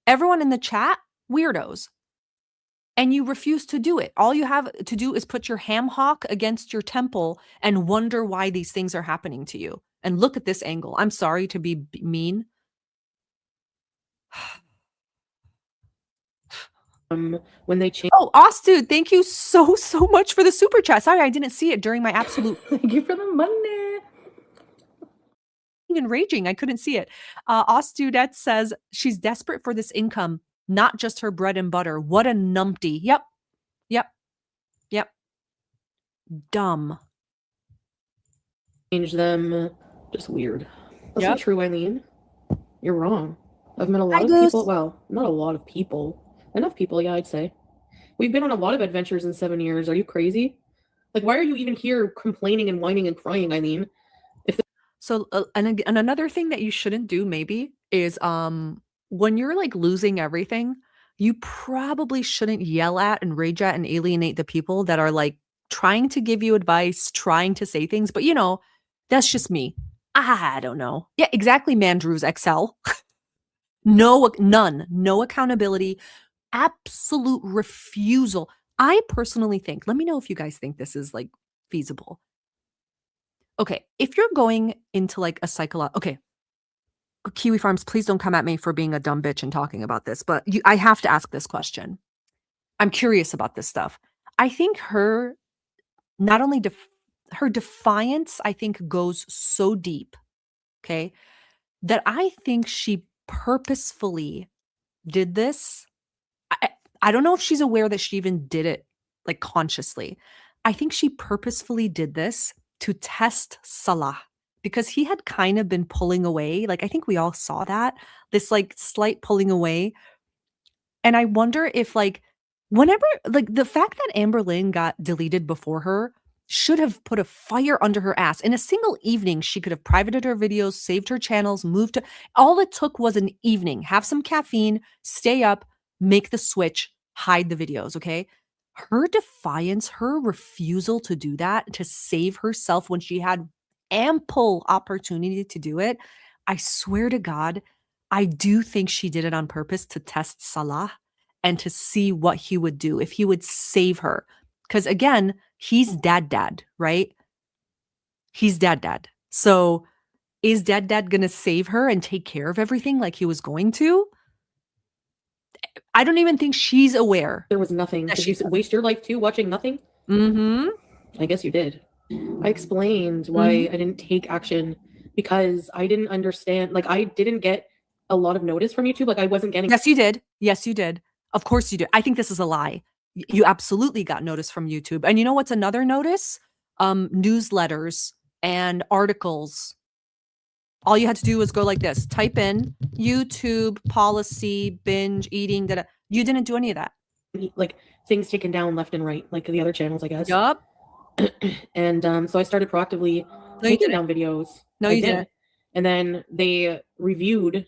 Everyone in the chat, weirdos. and you refuse to do it. All you have to do is put your ham hock against your temple and wonder why these things are happening to you. And look at this angle. I'm sorry to be mean. When they change. Oh, Ostu, thank you so much for the super chat. Sorry, I didn't see it during my absolute Thank you for the money. and raging. I couldn't see it. Ostudette says she's desperate for this income, not just her bread and butter. What a numpty. Yep. Dumb. Change them. Just weird. That's Yep. not true, Eileen. You're wrong. I've met a lot Hi, of Goose. people. Well, not a lot of people. Enough people, yeah, I'd say. We've been on a lot of adventures in 7 years. Are you crazy? Like, why are you even here complaining and whining and crying, Eileen? So, and another thing that you shouldn't do maybe is when you're like losing everything, you probably shouldn't yell at and rage at and alienate the people that are like trying to give you advice, trying to say things, but that's just me. I don't know. Yeah, exactly, Mandrews XL. None, no accountability, absolute refusal. I personally think, let me know if you guys think this is like feasible. Okay, if you're going into like a okay, Kiwi Farms, please don't come at me for being a dumb bitch and talking about this, but I have to ask this question. I'm curious about this stuff. I think her, not only her defiance, I think goes so deep, okay, that I think she purposefully did this. I don't know if she's aware that she even did it like consciously. I think she purposefully did this to test Salah because he had kind of been pulling away. Like, I think we all saw that, this like slight pulling away. And I wonder if like whenever like the fact that Amber Lynn got deleted before her should have put a fire under her ass. In a single evening, she could have privated her videos, saved her channels, moved to all it took was an evening. Have some caffeine, stay up, make the switch, hide the videos, okay? Her defiance, her refusal to do that, to save herself when she had ample opportunity to do it, I swear to God, I do think she did it on purpose to test Salah and to see what he would do, if he would save her. Because again, he's dad, right? He's dad. So is dad going to save her and take care of everything like he was going to? I don't even think she's aware. There was nothing. Did you waste your life too watching nothing? Mm-hmm. I guess you did. I explained why I didn't take action because I didn't understand. Like, I didn't get a lot of notice from YouTube. Like, I wasn't getting. Yes, you did. Yes, you did. Of course you did. I think this is a lie. You absolutely got notice from YouTube. And you know what's another notice? Newsletters and articles. All you had to do was go like this. Type in YouTube policy, binge eating. You didn't do any of that. Like, things taken down left and right, like the other channels, I guess. Yup. And so I started proactively taking down videos. No, you didn't. And then they reviewed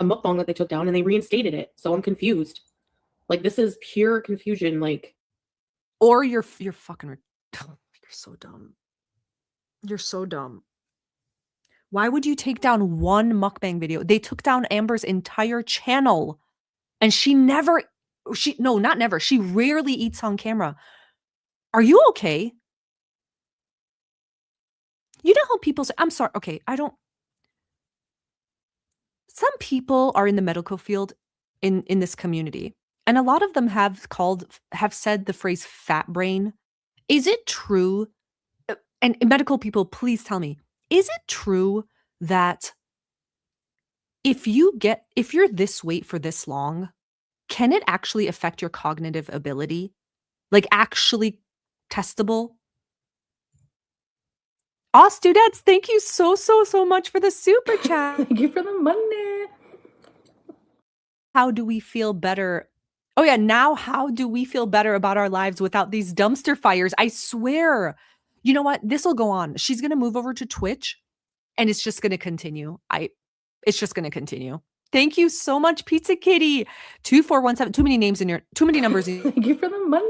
a mukbang that they took down and they reinstated it. So I'm confused. Like, this is pure confusion. Like, or you're fucking you're so dumb. You're so dumb. Why would you take down one mukbang video? They took down Amber's entire channel. And she rarely eats on camera. Are you okay? You know how people say, I'm sorry. Okay, some people are in the medical field in this community. And a lot of them have said the phrase fat brain. Is it true? And medical people, please tell me, is it true that if you're this weight for this long, can it actually affect your cognitive ability? Like actually testable? Students, thank you so much for the super chat. Thank you for the money. How do we feel better? Oh yeah, now how do we feel better about our lives without these dumpster fires? I swear. You know what? This will go on. She's going to move over to Twitch and it's just going to continue. It's just going to continue. Thank you so much, Pizza Kitty. 2417. Too many numbers. Thank you for the money.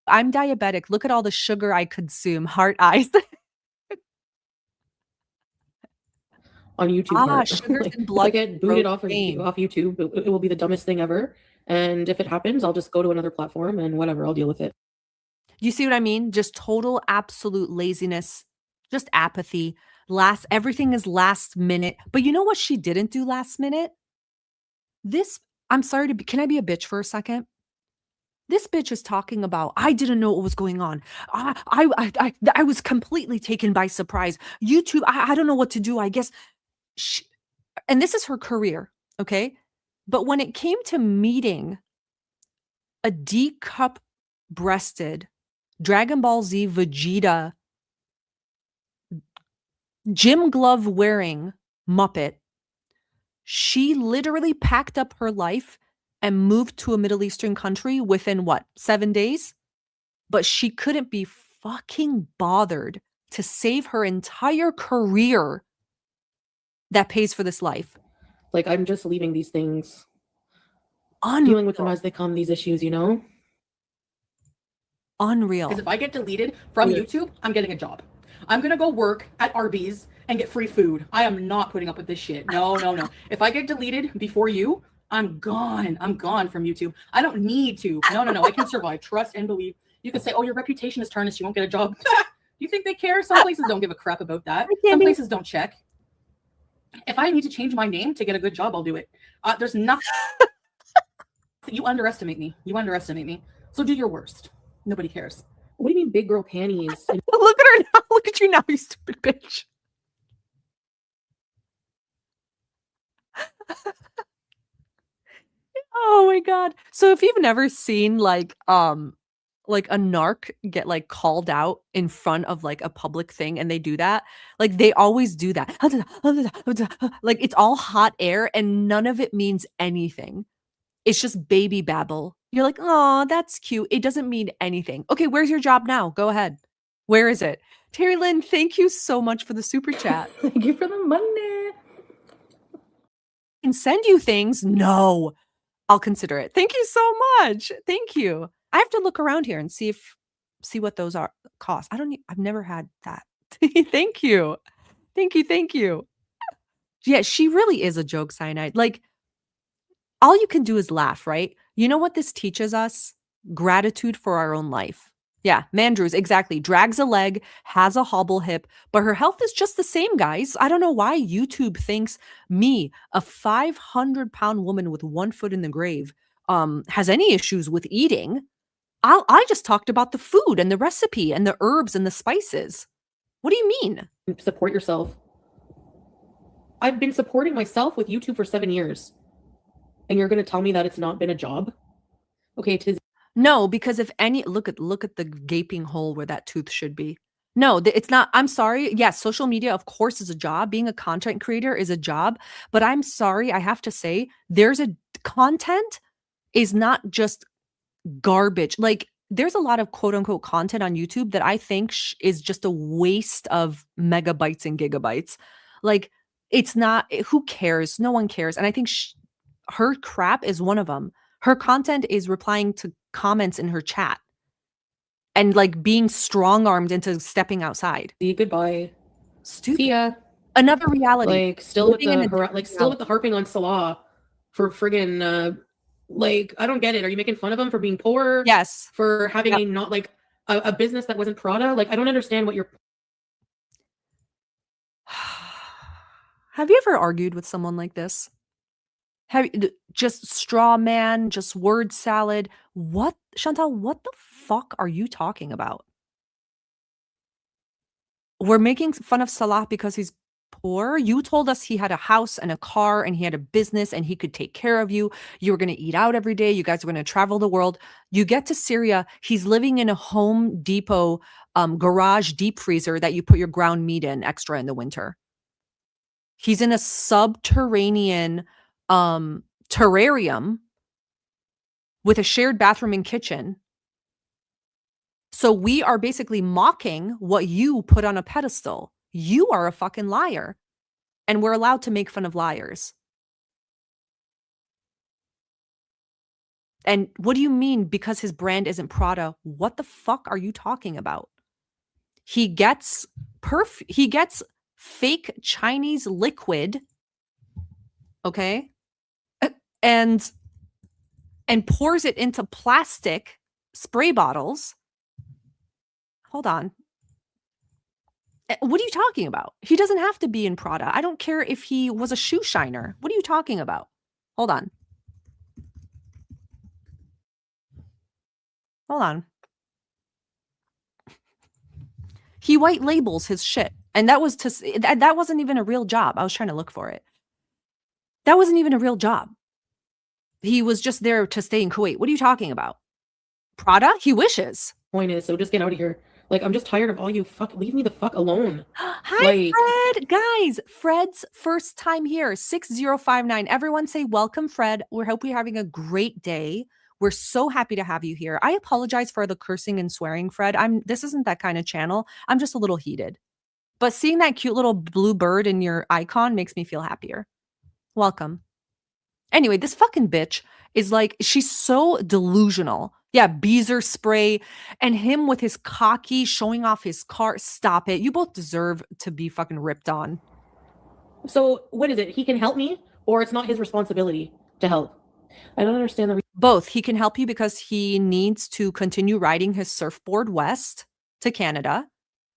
I'm diabetic. Look at all the sugar I consume. Heart eyes. on YouTube Ah, part. sugars Like and if I blood get booted growth off of pain. off YouTube, it will be the dumbest thing ever. And if it happens, I'll just go to another platform and whatever, I'll deal with it. You see what I mean? Just total absolute laziness, just apathy. Everything is last minute. But you know what she didn't do last minute? This I'm sorry to be can I be a bitch for a second? This bitch is talking about, "I didn't know what was going on. I was completely taken by surprise. YouTube, I don't know what to do. I guess sh" and this is her career, okay? But when it came to meeting a D-cup breasted Dragon Ball Z Vegeta gym glove wearing Muppet, she literally packed up her life and moved to a Middle Eastern country within what, 7 days? But she couldn't be fucking bothered to save her entire career that pays for this life. Like I'm just leaving these things, Unreal. dealing with them as they come, these issues, you know? Unreal. Because if I get deleted from YouTube, I'm getting a job. I'm gonna go work at Arby's and get free food. I am not putting up with this shit. No, no, no. If I get deleted before you, I'm gone. I'm gone from YouTube. I don't need to. No, no, no. I can survive. Trust and believe. You can say, oh, your reputation is tarnished. You won't get a job. You think they care? Some places don't give a crap about that. Some places don't check. If I need to change my name to get a good job, I'll do it. There's nothing. You underestimate me. You underestimate me. So do your worst. Nobody cares. What do you mean big girl panties? And Look at her now. Look at you now, you stupid bitch. Oh my god. So if you've never seen like a narc get like called out in front of like a public thing and they do that, like they always do that. Like it's all hot air and none of it means anything. It's just baby babble. You're like, "Oh, that's cute." It doesn't mean anything. Okay, where's your job now? Go ahead. Where is it? Terry Lynn, thank you so much for the super chat. thank you for the money. Can send you things? No. I'll consider it. Thank you so much. Thank you. I have to look around here and see what those are cost. I've never had that. Thank you. Thank you. Thank you. Yeah, she really is a joke cyanide. Like all you can do is laugh, right? You know what this teaches us? Gratitude for our own life. Yeah, Mandrews, exactly. Drags a leg, has a hobble hip, but her health is just the same, guys. I don't know why YouTube thinks me, a 500-pound woman with one foot in the grave, has any issues with eating. I just talked about the food and the recipe and the herbs and the spices. What do you mean? Support yourself. I've been supporting myself with YouTube for 7 years. And you're going to tell me that it's not been a job? Okay, it is. No, because if any look at the gaping hole where that tooth should be. No, it's not. I'm sorry. Yes, social media, of course, is a job. Being a content creator is a job. But I'm sorry, I have to say, content is not just garbage. Like, there's a lot of quote unquote content on YouTube that I think is just a waste of megabytes and gigabytes. Like, it's not, who cares? No one cares. And I think her crap is one of them. Her content is replying to comments in her chat and like being strong-armed into stepping outside. Goodbye. Stupid. See ya. Another reality. Like still with the harping on Salah for friggin' like I don't get it. Are you making fun of him for being poor? Yes. For having a business that wasn't Prada? Like I don't understand what you're. Have you ever argued with someone like this? Just straw man, just word salad. What, Chantal, what the fuck are you talking about? We're making fun of Salah because he's poor. You told us he had a house and a car and he had a business and he could take care of you. You were going to eat out every day. You guys were going to travel the world. You get to Syria. He's living in a Home Depot garage deep freezer that you put your ground meat in extra in the winter. He's in a subterranean terrarium with a shared bathroom and kitchen. So we are basically mocking what you put on a pedestal. You are a fucking liar. And we're allowed to make fun of liars. And what do you mean because his brand isn't Prada? What the fuck are you talking about? He gets fake Chinese liquid, okay, and pours it into plastic spray bottles. Hold on. What are you talking about? He doesn't have to be in Prada. I don't care if he was a shoe shiner. What are you talking about? Hold on. Hold on. He white labels his shit. And that was that wasn't even a real job. I was trying to look for it. That wasn't even a real job. He was just there to stay in Kuwait. What are you talking about? Prada? He wishes. Point is, so just get out of here. Like, I'm just tired of all you leave me the fuck alone. Hi, Like, Fred. Guys, Fred's first time here, 6059. Everyone say welcome, Fred. We hope you're having a great day. We're so happy to have you here. I apologize for the cursing and swearing, Fred. This isn't that kind of channel. I'm just a little heated. But seeing that cute little blue bird in your icon makes me feel happier. Welcome. Anyway, this fucking bitch is like, she's so delusional. Yeah, Beezer spray and him with his cocky showing off his car. Stop it. You both deserve to be fucking ripped on. so what is it? He can help me, or it's not his responsibility to help? I don't understand the Both. He can help you because he needs to continue riding his surfboard west to Canada.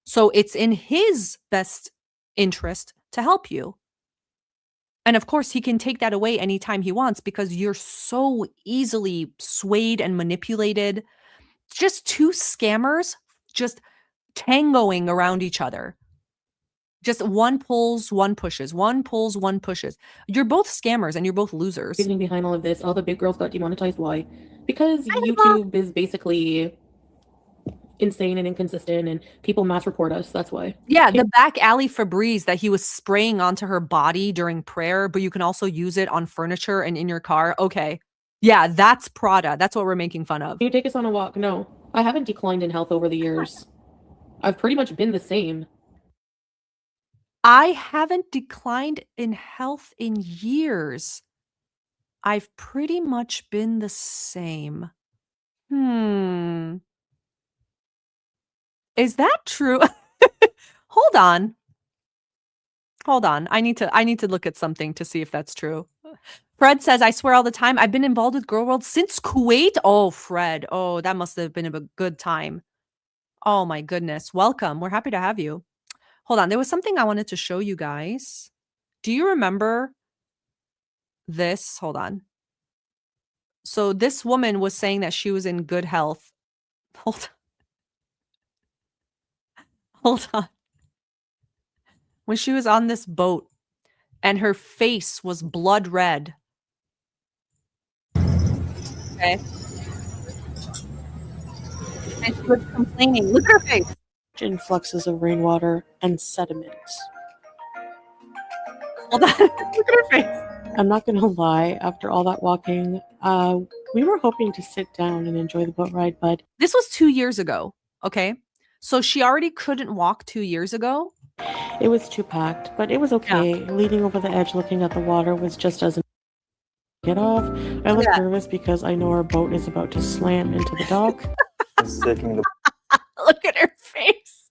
So it's in his best interest to help you. And of course, he can take that away anytime he wants because you're so easily swayed and manipulated. Just two scammers just tangoing around each other. Just one pulls, one pushes. One pulls, one pushes. You're both scammers and you're both losers. reasoning behind all of this. All the big girls got demonetized. Why? Because YouTube is basically insane and inconsistent, and people mass report us. That's why. Yeah, the back alley Febreze that he was spraying onto her body during prayer, but you can also use it on furniture and in your car. Okay. Yeah, that's Prada. That's what we're making fun of. Can you take us on a walk? No. I haven't declined in health over the years. I've pretty much been the same. I haven't declined in health in years. I've pretty much been the same. Is that true? Hold on. Hold on. I need to look at something to see if that's true. Fred says, I swear all the time, I've been involved with Girl World since Kuwait. Oh, Fred. Oh, that must have been a good time. Oh my goodness. Welcome. We're happy to have you. Hold on. There was something I wanted to show you guys. Do you remember this? Hold on. So this woman was saying that she was in good health. Hold on. When she was on this boat and her face was blood red. Okay. And she was complaining. Look at her face. Influxes of rainwater and sediments. Hold on. Look at her face. I'm not gonna lie, after all that walking, we were hoping to sit down and enjoy the boat ride, but This was 2 years ago. Okay. So she already couldn't walk 2 years ago. it was too packed. But it was okay. Leaning over the edge looking at the water was just as get off. I look nervous because I know our boat is about to slam into the dock. Look at her face.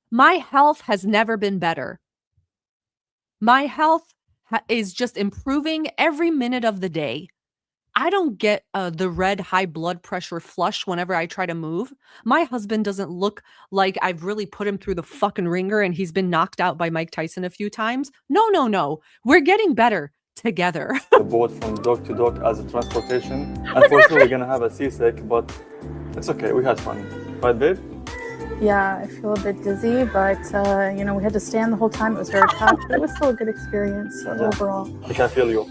My health has never been better. My health is just improving every minute of the day. I don't get the red high blood pressure flush whenever I try to move. My husband doesn't look like I've really put him through the fucking ringer and he's been knocked out by Mike Tyson a few times. No. We're getting better together. The boat from dock to dock as a transportation. Unfortunately, we're gonna have a seasick, but it's okay. We had fun, right, babe? Yeah, I feel a bit dizzy, but we had to stand the whole time. It was very packed, but it was still a good experience overall. I can feel you.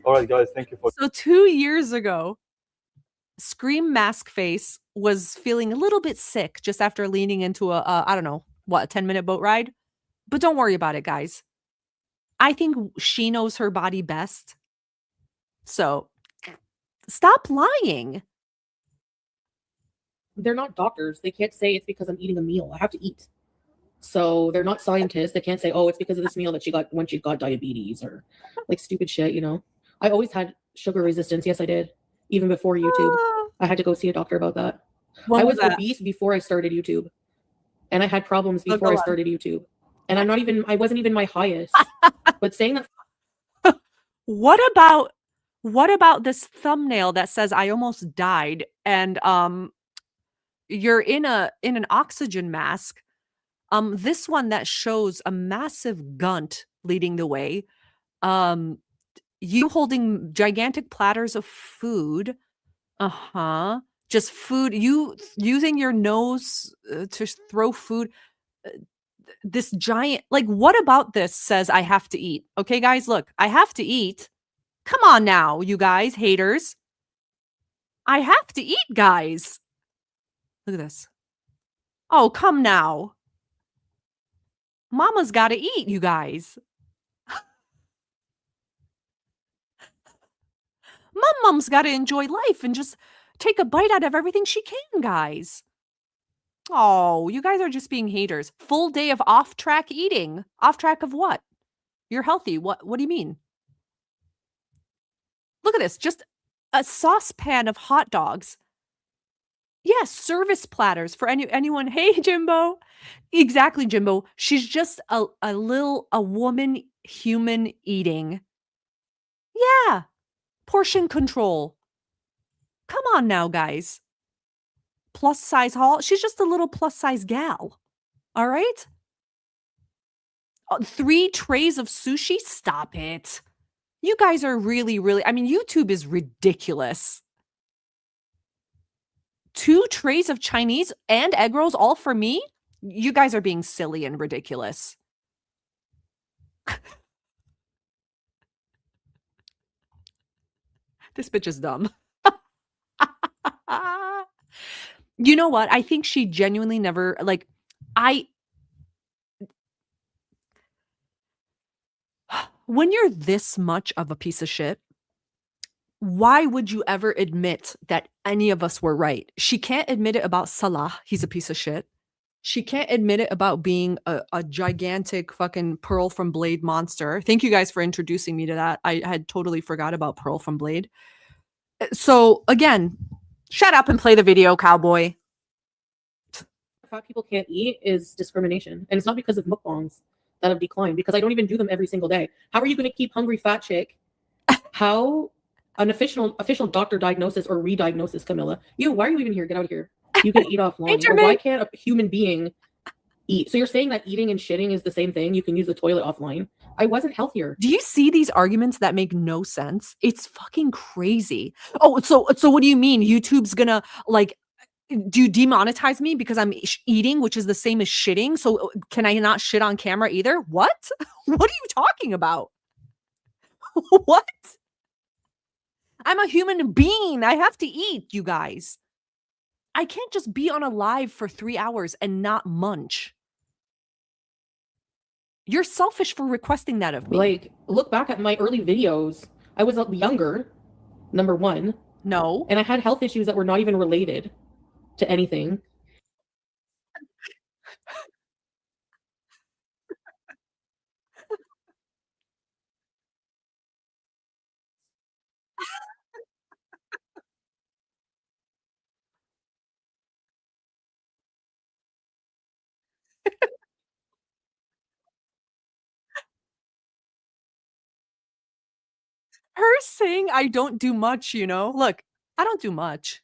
All right, guys, thank you for. So 2 years ago, Scream Mask Face was feeling a little bit sick just after leaning into a 10-minute boat ride. But don't worry about it, guys. I think she knows her body best. So stop lying. They're not doctors. They can't say it's because I'm eating a meal. I have to eat. So they're not scientists. They can't say, oh, it's because of this meal that she got when she got diabetes or like stupid shit, I always had sugar resistance. Yes, I did. Even before YouTube. I had to go see a doctor about that. I was obese before I started YouTube. and I had problems Oh, before go I on. started YouTube. And I wasn't even my highest. But saying that What about this thumbnail that says I almost died and you're in an oxygen mask? This one that shows a massive gunt leading the way. Um you holding gigantic platters of food. Uh-huh. Just food. You using your nose to throw food. This giant, like, what about this says I have to eat? Okay, guys, look, I have to eat. Come on now, you guys, haters. I have to eat, guys. Look at this. Oh, come now. Mama's got to eat, you guys. Mom's got to enjoy life and just take a bite out of everything she can, guys. Oh, you guys are just being haters. Full day of off-track eating. Off track of what? You're healthy. What do you mean? Look at this. Just a saucepan of hot dogs. Yes, service platters for anyone. Hey, Jimbo. Exactly, Jimbo. She's just a woman human eating. Yeah. Portion control. Come on now, guys. Plus size haul. She's just a little plus size gal. All right? 3 trays of sushi? Stop it. You guys are really, really, I mean, YouTube is ridiculous. 2 trays of Chinese and egg rolls all for me? You guys are being silly and ridiculous. This bitch is dumb. You know what? I think she genuinely never, like, when you're this much of a piece of shit, why would you ever admit that any of us were right? She can't admit it about Salah. He's a piece of shit. She can't admit it about being a gigantic fucking Pearl from Blade monster. Thank you guys for introducing me to that. I had totally forgot about Pearl from Blade. So again, shut up and play the video, Cowboy. fat people can't eat is discrimination. And it's not because of mukbangs that have declined, because I don't even do them every single day. How are you going to keep hungry fat chick? How an official doctor diagnosis or re-diagnosis, Camilla? Why are you even here? Get out of here. You can eat offline. Or why can't a human being eat? So you're saying that eating and shitting is the same thing? You can use the toilet offline. I wasn't healthier. Do you see these arguments that make no sense? It's fucking crazy. Oh, so what do you mean? YouTube's gonna, like, do you demonetize me because I'm eating, which is the same as shitting? So can I not shit on camera either? What? What are you talking about? What? I'm a human being. I have to eat, you guys. I can't just be on a live for 3 hours and not munch. You're selfish for requesting that of me. Like, look back at my early videos. I was younger, number one. No. And I had health issues that were not even related to anything. Her saying I don't do much, you know? Look, I don't do much.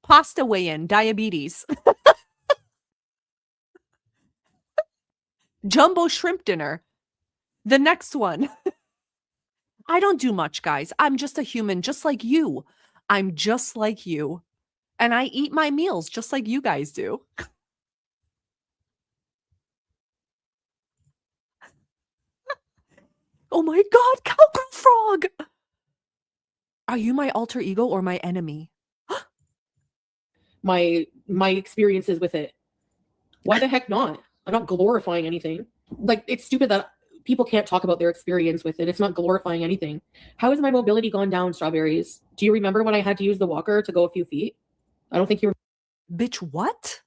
Pasta weigh-in, diabetes. Jumbo shrimp dinner. The next one. I don't do much, guys. I'm just a human, just like you. I'm just like you. And I eat my meals just like you guys do. Oh my god, Cowpoke Frog! Are you my alter ego or my enemy? My experiences with it. Why the heck not? I'm not glorifying anything. Like, it's stupid that people can't talk about their experience with it. It's not glorifying anything. How has my mobility gone down, Strawberries? Do you remember when I had to use the walker to go a few feet? I don't think you Bitch, what?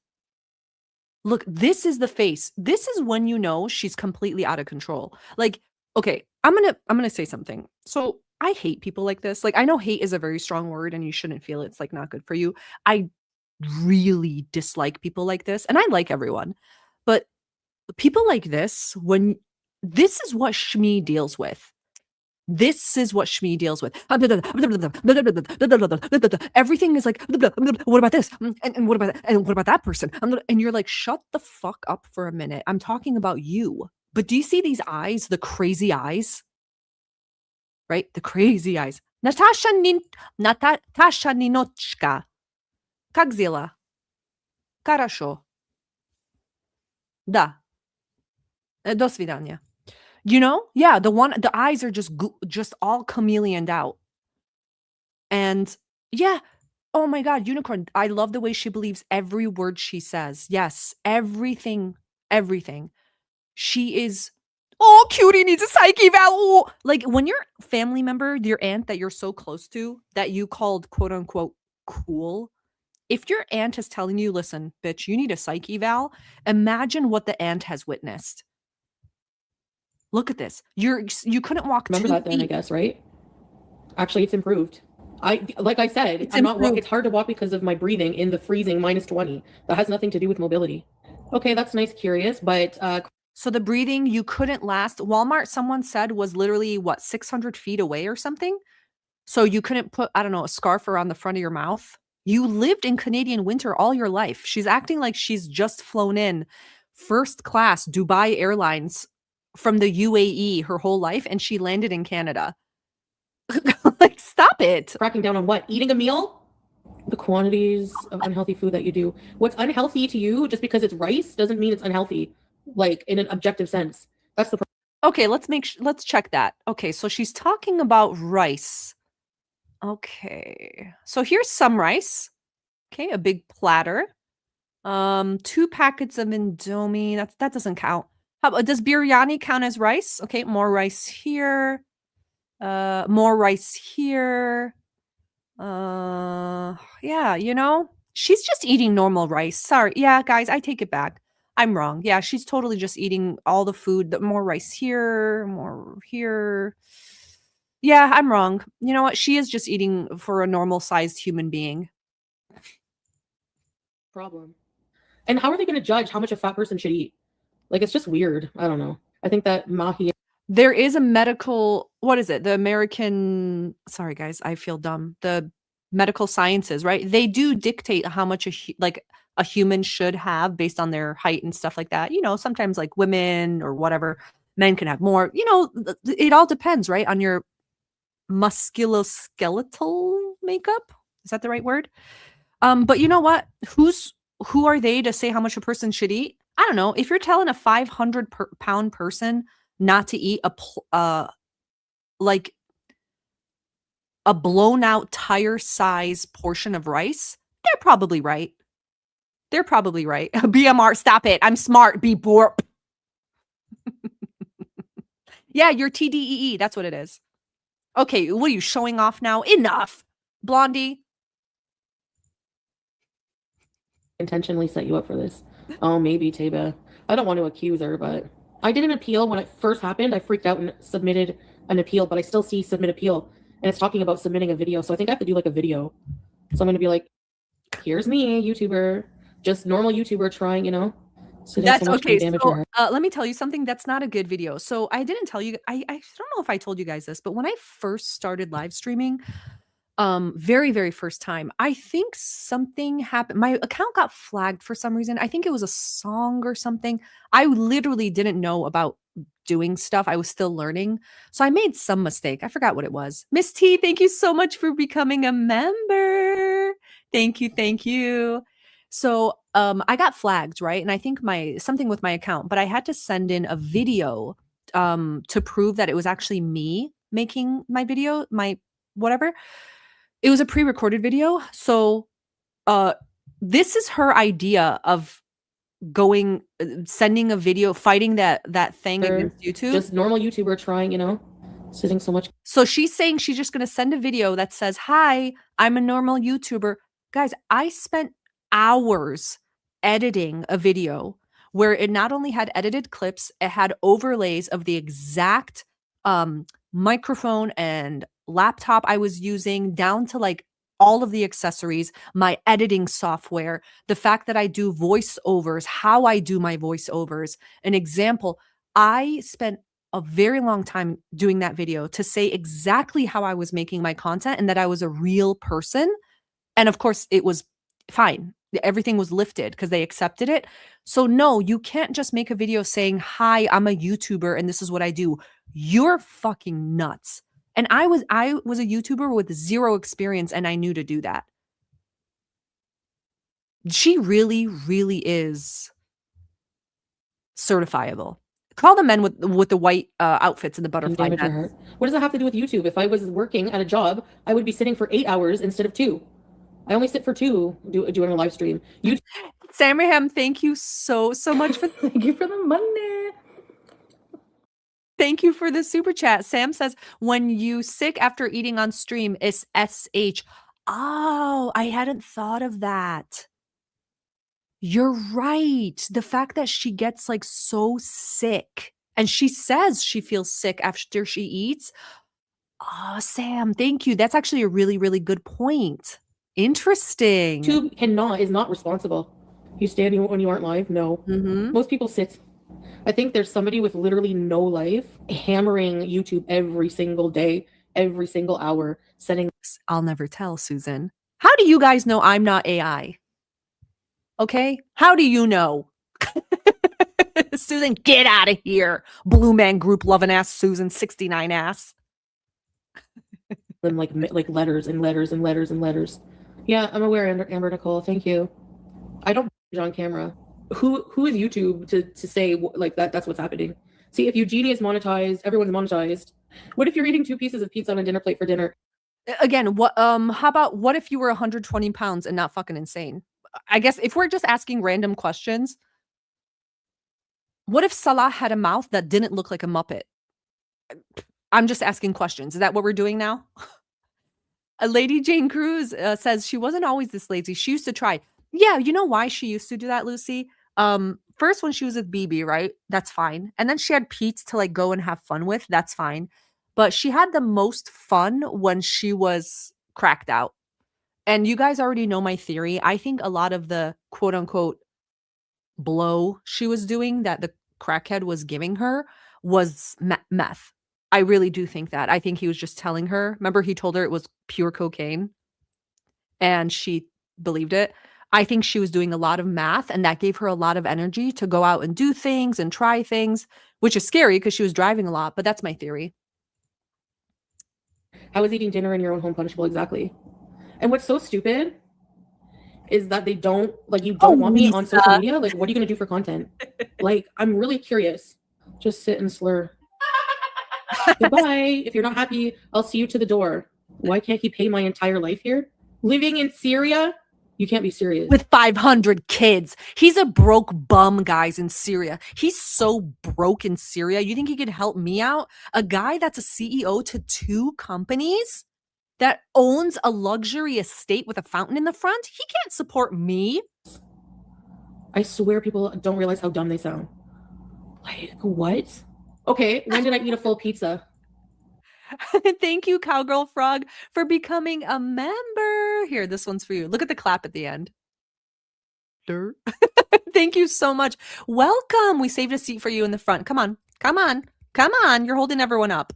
Look, this is the face. This is when you know she's completely out of control. Like, okay, I'm gonna say something. So I hate people like this. Like, I know hate is a very strong word and you shouldn't feel it's like not good for you. I really dislike people like this, and I like everyone, but people like this, when this is what Shmi deals with. This is what Shmi deals with. Everything is like, what about this? And what about that? And what about that person? And you're like, shut the fuck up for a minute. I'm talking about you. But do you see these eyes? The crazy eyes? Right? The crazy eyes. Natasha Ninochka. Как дела? Хорошо. Да. До свидания. You know? Yeah, the eyes are just all chameleoned out. And yeah, oh my God, Unicorn, I love the way she believes every word she says. Yes, everything. She is, oh, cutie needs a psych eval. Oh. Like when your family member, your aunt that you're so close to, that you called quote unquote cool, if your aunt is telling you, listen, bitch, you need a psych eval, imagine what the aunt has witnessed. Look at this. You couldn't walk. Remember 2 that then, I feet. guess, right? Actually, it's improved. Like I said, It's I'm not. improved. It's hard to walk because of my breathing in the freezing -20. That has nothing to do with mobility. Okay, that's nice, curious, but So the breathing you couldn't last. Walmart, someone said, was literally what, 600 feet away or something. So you couldn't put, I don't know, a scarf around the front of your mouth. You lived in Canadian winter all your life. She's acting like she's just flown in first class Dubai Airlines from the UAE her whole life, and she landed in Canada. Like, stop it. cracking down on what? Eating a meal? The quantities of unhealthy food that you do. What's unhealthy to you just because it's rice doesn't mean it's unhealthy, like in an objective sense. That's the problem. Okay, let's check that. Okay, so she's talking about rice. Okay. So here's some rice. Okay, a big platter. 2 packets of Indomie. That doesn't count. Does biryani count as rice? Okay, more rice here. More rice here. Yeah, you know, she's just eating normal rice. Sorry. Yeah, guys, I take it back. I'm wrong. Yeah, she's totally just eating all the food. More rice here, more here. Yeah, I'm wrong. You know what? She is just eating for a normal sized human being. Problem. And how are they going to judge how much a fat person should eat? Like, it's just weird. I don't know. I think that mahi. There is a medical, what is it? The American, sorry guys, I feel dumb. The medical sciences, right? They do dictate how much a human should have based on their height and stuff like that. You know, sometimes like women or whatever, men can have more. You know, it all depends, right? On your musculoskeletal makeup. Is that the right word? But you know what? Who are they to say how much a person should eat? I don't know. If you're telling a 500-pound person not to eat like a blown out tire size portion of rice, they're probably right. They're probably right. BMR, stop it. I'm smart. Be borp. Yeah, you're TDEE. That's what it is. Okay, what are you showing off now? Enough, Blondie. Intentionally set you up for this. Oh, maybe Taba. I don't want to accuse her, but I did an appeal when it first happened. I freaked out and submitted an appeal, but I still see submit appeal, and it's talking about submitting a video. So I think I have to do like a video. So I'm gonna be like, here's me, YouTuber, just normal YouTuber trying, you know. That's okay. So, let me tell you something. That's not a good video. So I didn't tell you. I don't know if I told you guys this, but when I first started live streaming, very, very first time, I think something happened. My account got flagged for some reason. I think it was a song or something. I literally didn't know about doing stuff. I was still learning. So I made some mistake. I forgot what it was. Miss T, thank you so much for becoming a member. Thank you. Thank you. So I got flagged, right? And I think something with my account, but I had to send in a video to prove that it was actually me making my video, my whatever. It was a pre-recorded video. So this is her idea of sending a video, fighting that thing against YouTube. Just normal YouTuber trying, you know, sitting so much. So she's saying she's just going to send a video that says, hi, I'm a normal YouTuber. Guys, I spent hours editing a video where it not only had edited clips, it had overlays of the exact microphone and laptop I was using, down to like all of the accessories, my editing software, the fact that I do voiceovers, how I do my voiceovers. An example, I spent a very long time doing that video to say exactly how I was making my content and that I was a real person. And of course, it was fine. Everything was lifted because they accepted it. So no, you can't just make a video saying, "Hi, I'm a YouTuber and this is what I do." You're fucking nuts. And I was a YouTuber with zero experience and I knew to do that. She really, really is certifiable. Call the men with the white outfits and the butterfly damage your nets. heart. What does that have to do with YouTube? If I was working at a job, I would be sitting for 8 hours instead of 2. I only sit for 2 doing a live stream. YouTube. Samraham, thank you so much for Thank you for the money. Thank you for the super chat. Sam says, when you sick after eating on stream, it's SH. Oh, I hadn't thought of that. You're right. The fact that she gets like so sick and she says she feels sick after she eats. Oh, Sam, thank you. That's actually a really, really good point. Interesting. YouTube is not responsible. You stand when you aren't live? No. Mm-hmm. Most people sit. I think there's somebody with literally no life hammering YouTube every single day, every single hour, setting. I'll never tell, Susan. How do you guys know I'm not AI? Okay? How do you know? Susan, get out of here. Blue Man Group loving ass Susan, 69 ass. And like letters and letters and letters and letters. Yeah, I'm aware, Amber Nicole. Thank you. I don't on camera. Who is YouTube to say like that? That's what's happening. See, if Eugenie is monetized, everyone's monetized. What if you're eating 2 pieces of pizza on a dinner plate for dinner? Again, how about what if you were 120 pounds and not fucking insane? I guess if we're just asking random questions, what if Salah had a mouth that didn't look like a Muppet? I'm just asking questions. Is that what we're doing now? A Lady Jane Cruz says she wasn't always this lazy. She used to try. Yeah, you know why she used to do that, Lucy? First when she was with BB, right? That's fine. And then she had Pete's to like go and have fun with. That's fine. But she had the most fun when she was cracked out. And you guys already know my theory. I think a lot of the quote unquote blow she was doing that the crackhead was giving her was meth. I really do think that. I think he was just telling her. Remember, he told her it was pure cocaine and she believed it. I think she was doing a lot of math and that gave her a lot of energy to go out and do things and try things, which is scary because she was driving a lot, but that's my theory. How is eating dinner in your own home punishable? Exactly. And what's so stupid is that they don't, like, you don't want me on social media. Like, what are you going to do for content? Like, I'm really curious. Just sit and slur. Goodbye. If you're not happy, I'll see you to the door. Why can't he pay my entire life here? Living in Syria? You can't be serious. With 500 kids. He's a broke bum, guys, in Syria. He's so broke in Syria. You think he could help me out? A guy that's a CEO to 2 companies that owns a luxury estate with a fountain in the front? He can't support me. I swear people don't realize how dumb they sound. Like, what? Okay, when did I eat a full pizza? Thank you, Cowgirl Frog, for becoming a member. Here, this one's for you. Look at the clap at the end. Thank you so much. Welcome. We saved a seat for you in the front. Come on. Come on. Come on. You're holding everyone up.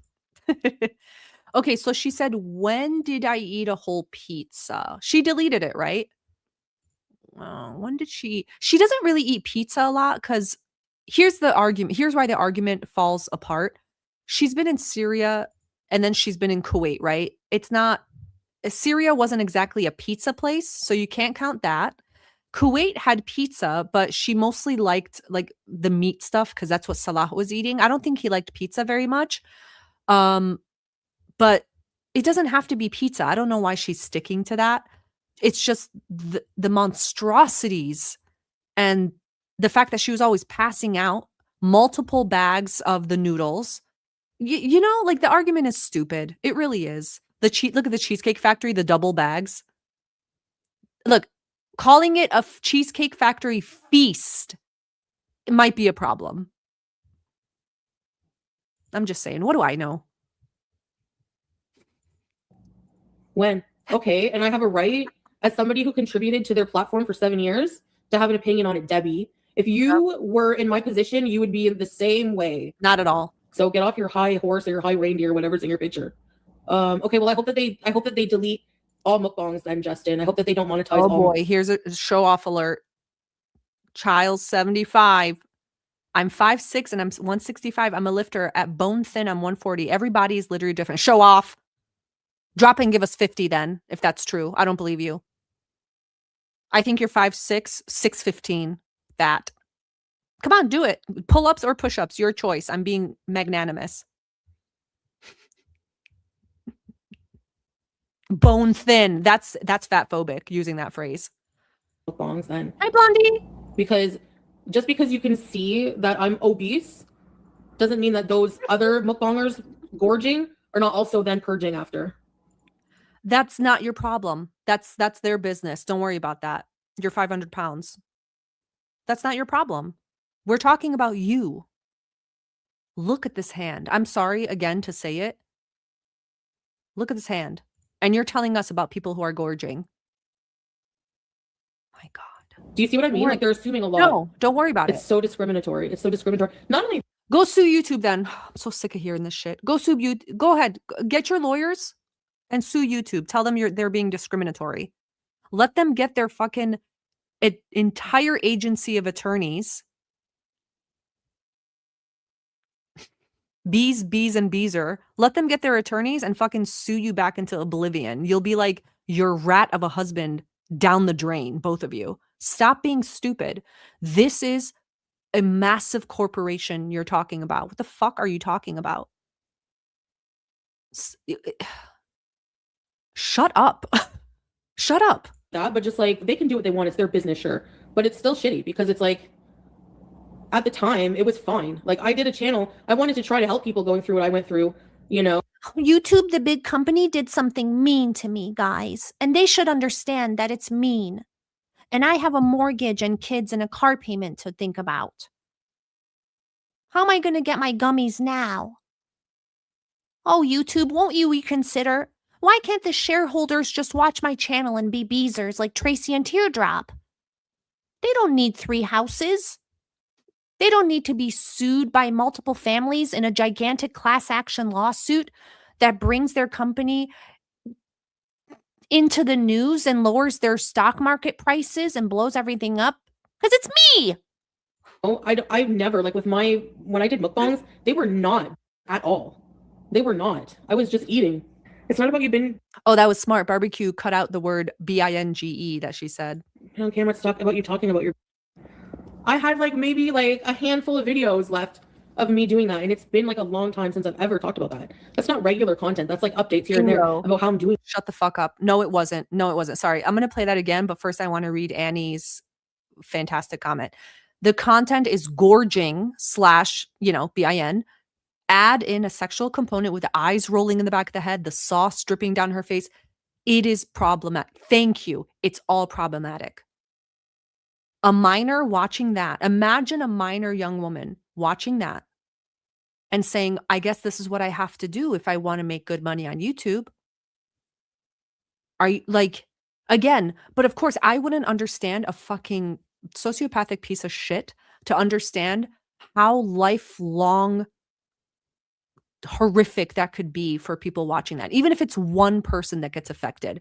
Okay, so she said, when did I eat a whole pizza? She deleted it, right? When did she? She doesn't really eat pizza a lot because here's the argument. Here's why the argument falls apart. She's been in Syria and then she's been in Kuwait, right? It's not, Syria wasn't exactly a pizza place, so you can't count that. Kuwait had pizza, but she mostly liked like the meat stuff because that's what Salah was eating. I don't think he liked pizza very much. But it doesn't have to be pizza. I don't know why she's sticking to that. It's just the monstrosities and the fact that she was always passing out multiple bags of the noodles. You know, like the argument is stupid. It really is. Look at the Cheesecake Factory, the double bags. Look, calling it a Cheesecake Factory feast, it might be a problem. I'm just saying, what do I know? When? Okay, and I have a right as somebody who contributed to their platform for 7 years to have an opinion on it, Debbie. If you were in my position, you would be in the same way. Not at all. So get off your high horse or your high reindeer, whatever's in your picture. Okay, well I hope that they delete all mukbangs then, Justin. I hope that they don't monetize Oh all. boy, here's a show off alert. Child 75. I'm 5'6" and I'm 165. I'm a lifter. At bone thin, I'm 140. Everybody is literally different. Show off. Drop and give us 50 then, if that's true. I don't believe you. I think you're 5'6", 615. That. Come on, do it. Pull-ups or push-ups, your choice. I'm being magnanimous. Bone thin. That's fat phobic, using that phrase. Mukbangs then. Hi, Blondie. Because just because you can see that I'm obese doesn't mean that those other mukbangers gorging are not also then purging after. That's not your problem. That's their business. Don't worry about that. You're 500 pounds. That's not your problem. We're talking about you. Look at this hand. I'm sorry again to say it. Look at this hand. And you're telling us about people who are gorging. My God. Do you see what I mean? Like they're assuming a lot. No, don't worry about It's it. so discriminatory. It's so discriminatory. Not only Go sue YouTube then. I'm so sick of hearing this shit. Go sue you. Go ahead. Get your lawyers and sue YouTube. Tell them they're being discriminatory. Let them get their fucking entire agency of attorneys. Bees, and Beezer. Let them get their attorneys and fucking sue you back into oblivion. You'll be like your rat of a husband down the drain, both of you. Stop being stupid. This is a massive corporation you're talking about. What the fuck are you talking about? Shut up. Shut up. that, but just like they can do what they want. It's their business, sure. But it's still shitty because it's like at the time it was fine. Like I did a channel. I wanted to try to help people going through what I went through, you know. YouTube, the big company, did something mean to me, guys. And they should understand that it's mean. And I have a mortgage and kids and a car payment to think about. How am I going to get my gummies now? Oh, YouTube, won't you reconsider? Why can't the shareholders just watch my channel and be Beezers like Tracy and Teardrop? They don't need 3 houses. They don't need to be sued by multiple families in a gigantic class action lawsuit that brings their company into the news and lowers their stock market prices and blows everything up. Because it's me. Oh, I've never, like with when I did mukbangs, they were not at all. They were not. I was just eating. It's not about you being Oh, that was smart. Barbecue cut out the word binge that she said. on camera. It's talk about you talking about your. I had like maybe like a handful of videos left of me doing that, and it's been like a long time since I've ever talked about that. That's not regular content. That's like updates here and there No. about how I'm doing. Shut the fuck up. No, it wasn't. No, it wasn't. Sorry. I'm going to play that again, but first I want to read Annie's fantastic comment. The content is gorging / bin. Add in a sexual component with the eyes rolling in the back of the head, the sauce dripping down her face. It is problematic. Thank you. It's all problematic. A minor watching that. Imagine a minor young woman watching that and saying, I guess this is what I have to do if I want to make good money on YouTube. Are you like, again, but of course I wouldn't understand a fucking sociopathic piece of shit to understand how lifelong horrific that could be for people watching that, even if it's one person that gets affected.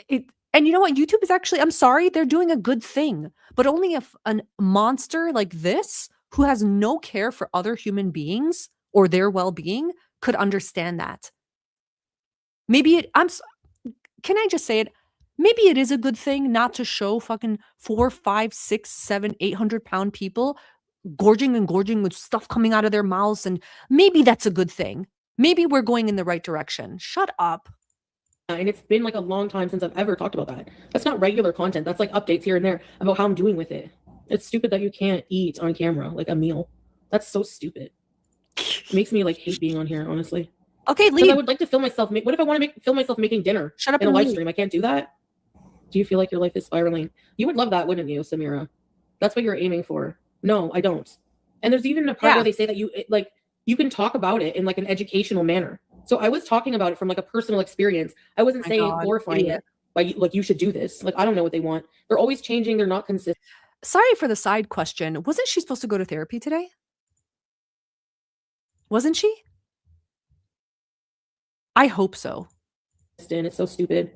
And you know what? YouTube is actually, I'm sorry, they're doing a good thing, but only if a monster like this who has no care for other human beings or their well-being could understand that. Maybe can I just say it? Maybe it is a good thing not to show fucking 4, 5, 6, 7, 800-pound people gorging with stuff coming out of their mouths. And maybe that's a good thing. Maybe we're going in the right direction. Shut up. And it's been like a long time since I've ever talked about that. That's not regular content. That's like updates here and there about how I'm doing with it. It's stupid that you can't eat on camera like a meal. That's so stupid. It makes me like hate being on here, honestly. Okay, Because leave. I would like to film myself. What if I want to film myself making dinner Shut up in a and live leave. stream? I can't do that. Do you feel like your life is spiraling? You would love that, wouldn't you, Samira? That's what you're aiming for. No, I don't. And there's even a part Yeah. where they say that you can talk about it in like an educational manner. So I was talking about it from like a personal experience. I wasn't My saying God, glorifying idiot. it. Like you should do this. Like I don't know what they want. They're always changing. They're not consistent. Sorry for the side question. Wasn't she supposed to go to therapy today? Wasn't she? I hope so. It's so stupid.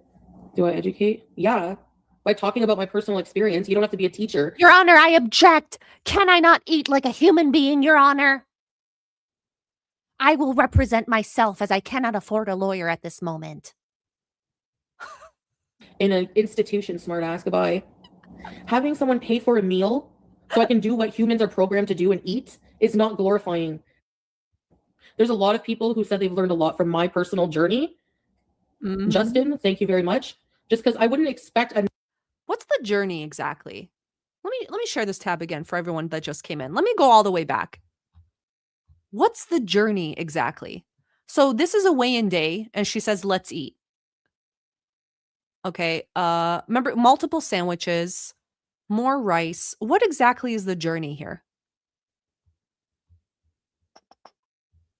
Do I educate? Yeah. By talking about my personal experience, you don't have to be a teacher. Your Honor, I object. Can I not eat like a human being, Your Honor? I will represent myself as I cannot afford a lawyer at this moment. In an institution, smartass. Goodbye. Having someone pay for a meal so I can do what humans are programmed to do and eat is not glorifying. There's a lot of people who said they've learned a lot from my personal journey. Mhm. Justin, thank you very much. Just because I wouldn't expect a What's the journey exactly? Let me share this tab again for everyone that just came in. Let me go all the way back. What's the journey exactly? So this is a weigh-in day, and she says, "Let's eat." Okay. Remember, multiple sandwiches, more rice. What exactly is the journey here?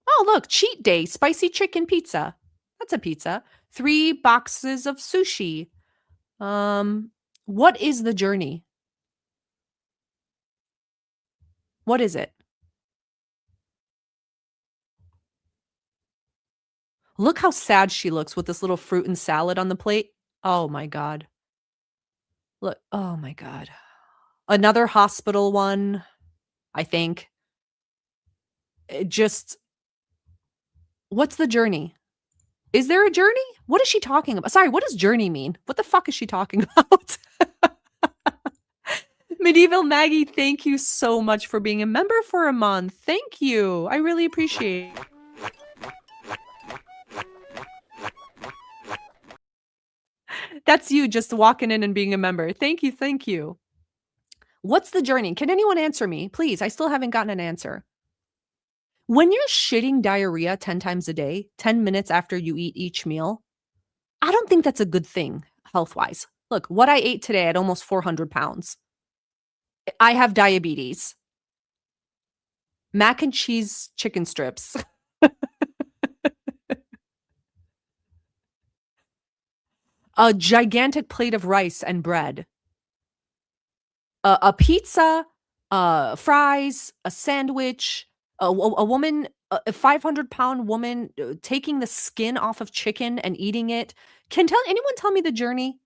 Oh, look, cheat day, spicy chicken pizza. That's a pizza. 3 boxes of sushi. What is the journey? What is it? Look how sad she looks with this little fruit and salad on the plate. Oh my God. Look, oh my God. Another hospital one, I think. Just, what's the journey? Is there a journey? What is she talking about? Sorry, what does journey mean? What the fuck is she talking about? Medieval Maggie, thank you so much for being a member for a month. Thank you. I really appreciate it. That's you just walking in and being a member. Thank you. Thank you. What's the journey? Can anyone answer me? Please, I still haven't gotten an answer. When you're shitting diarrhea 10 times a day, 10 minutes after you eat each meal, I don't think that's a good thing health-wise. Look, what I ate today at almost 400 pounds. I have diabetes. Mac and cheese chicken strips. A gigantic plate of rice and bread. A pizza, fries, a sandwich, a woman, a 500-pound woman taking the skin off of chicken and eating it. Can anyone tell me the journey?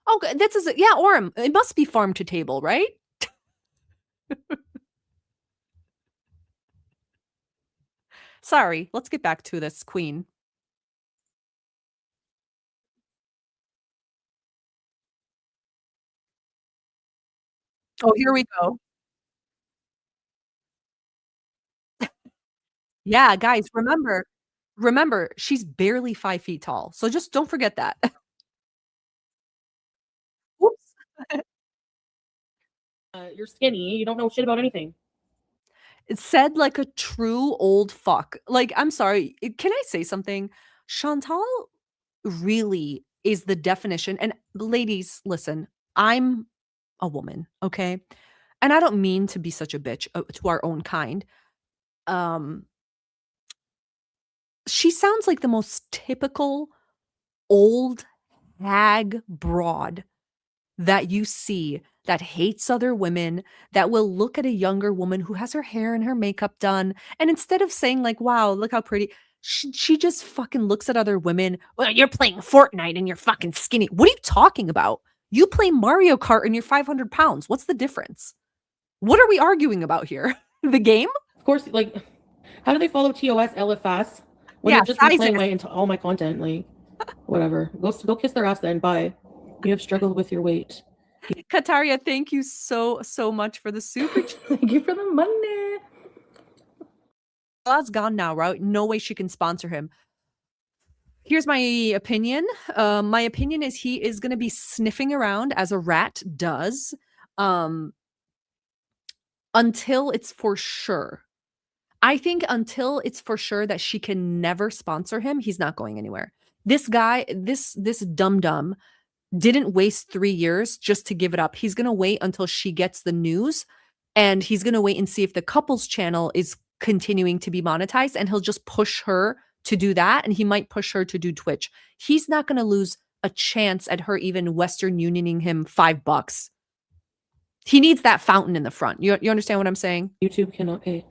Oh, this is yeah, Orem. It must be farm to table, right? Sorry, let's get back to this queen. Oh, here we go. Yeah, guys, remember, she's barely 5 feet tall. So just don't forget that. Whoops. you're skinny. You don't know shit about anything. It said like a true old fuck. Like, I'm sorry. Can I say something? Chantal really is the definition. And ladies, listen, I'm a woman, okay? And I don't mean to be such a bitch to our own kind. She sounds like the most typical old hag broad that you see that hates other women, that will look at a younger woman who has her hair and her makeup done, and instead of saying like, "Wow, look how pretty," she just fucking looks at other women. "Well, you're playing Fortnite and you're fucking skinny." What are you talking about? You play Mario Kart and you're 500 pounds. What's the difference? What are we arguing about here? The game? Of course, like, how do they follow TOS LFS when Yeah, they're just sizes. replaying into all my content? Like, whatever. Go kiss their ass then. Bye. You have struggled with your weight. Kataria, thank you so much for the super Thank you for the money. Lala's gone now, right? No way she can sponsor him. Here's my opinion. My opinion is he is going to be sniffing around as a rat does, until it's for sure. I think until it's for sure that she can never sponsor him, he's not going anywhere. This guy, this dum-dum didn't waste 3 years just to give it up. He's going to wait until she gets the news, and he's going to wait and see if the couples channel is continuing to be monetized, and he'll just push her to do that, and he might push her to do Twitch. He's not going to lose a chance at her even Western Unioning him $5. He needs that fountain in the front. You understand what I'm saying? YouTube cannot pay.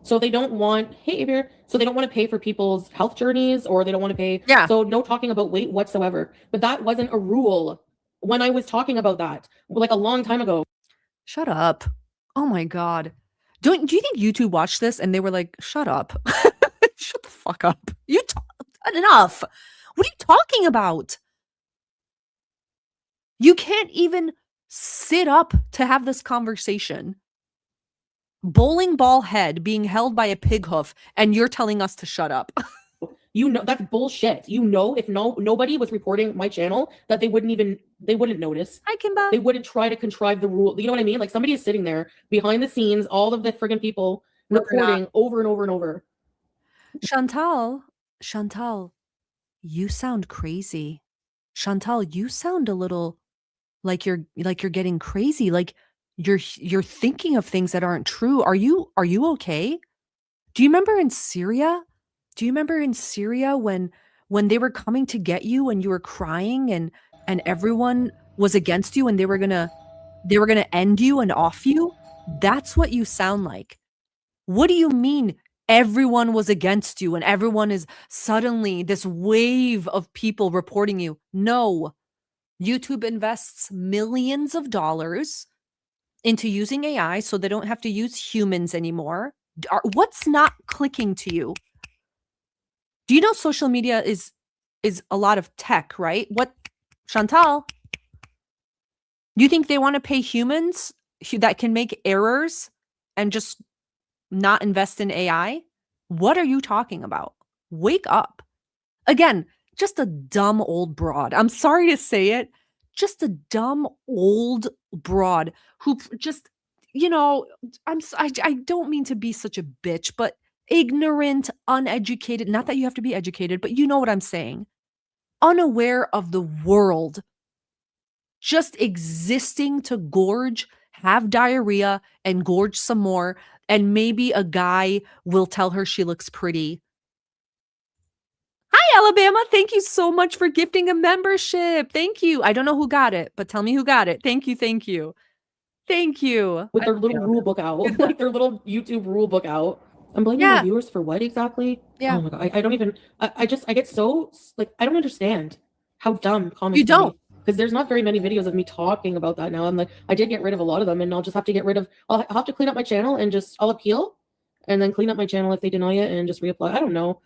So they don't want, hey, Avery, so they don't want to pay for people's health journeys, or they don't want to pay. Yeah. So no talking about weight whatsoever. But that wasn't a rule when I was talking about that, like a long time ago. Shut up. Oh my God. Do you think YouTube watched this and they were like, shut up? Shut the fuck up. Enough. What are you talking about? You can't even sit up to have this conversation. Bowling ball head being held by a pig hoof, and you're telling us to shut up. You know, that's bullshit. You know, if nobody was reporting my channel, that they wouldn't notice. Hi, Kimba. They wouldn't try to contrive the rule. You know what I mean? Like somebody is sitting there behind the scenes, all of the friggin' people reporting over and over and over. Chantal, you sound crazy. Chantal, you sound a little like you're getting crazy. Like you're thinking of things that aren't true. Are you okay? Do you remember in Syria? When they were coming to get you and you were crying and everyone was against you and they were gonna end you and off you? That's what you sound like. What do you mean everyone was against you and everyone is suddenly this wave of people reporting you? No. YouTube invests millions of dollars into using AI so they don't have to use humans anymore. What's not clicking to you? Do you know social media is a lot of tech, right? What, Chantal? You think they want to pay humans that can make errors and just not invest in AI? What are you talking about? Wake up. Again, just a dumb old broad. I'm sorry to say it. Just a dumb old broad who just, you know, I don't mean to be such a bitch, but ignorant, uneducated, not that you have to be educated, but you know what I'm saying. Unaware of the world, just existing to gorge, have diarrhea, and gorge some more, and maybe a guy will tell her she looks pretty. Hi, Alabama. Thank you so much for gifting a membership. Thank you. I don't know who got it, but tell me who got it. Thank you. Thank you. Thank you. With their little rule book out, like their little YouTube rule book out. I'm blaming my viewers for what exactly? Yeah. Oh my God. I don't even, I get so, like, I don't understand how dumb comments You don't. Because there's not very many videos of me talking about that now. I'm like, I did get rid of a lot of them, and I'll just have to get rid of, I'll have to clean up my channel and I'll appeal and then clean up my channel if they deny it and just reapply. I don't know.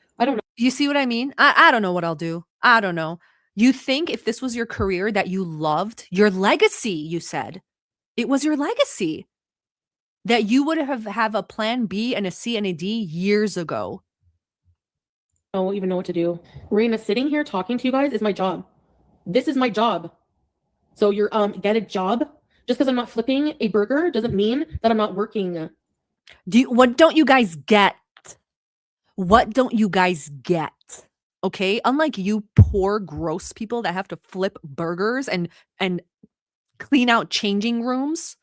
You see what I mean? I don't know what I'll do. I don't know. You think if this was your career that you loved, your legacy, you said, it was your legacy, that you would have a plan B and a C and a D years ago. I don't even know what to do. Raina, sitting here talking to you guys is my job. This is my job. So you're get a job. Just because I'm not flipping a burger doesn't mean that I'm not working. What don't you guys get? What don't you guys get? Okay? Unlike you poor, gross people that have to flip burgers and clean out changing rooms,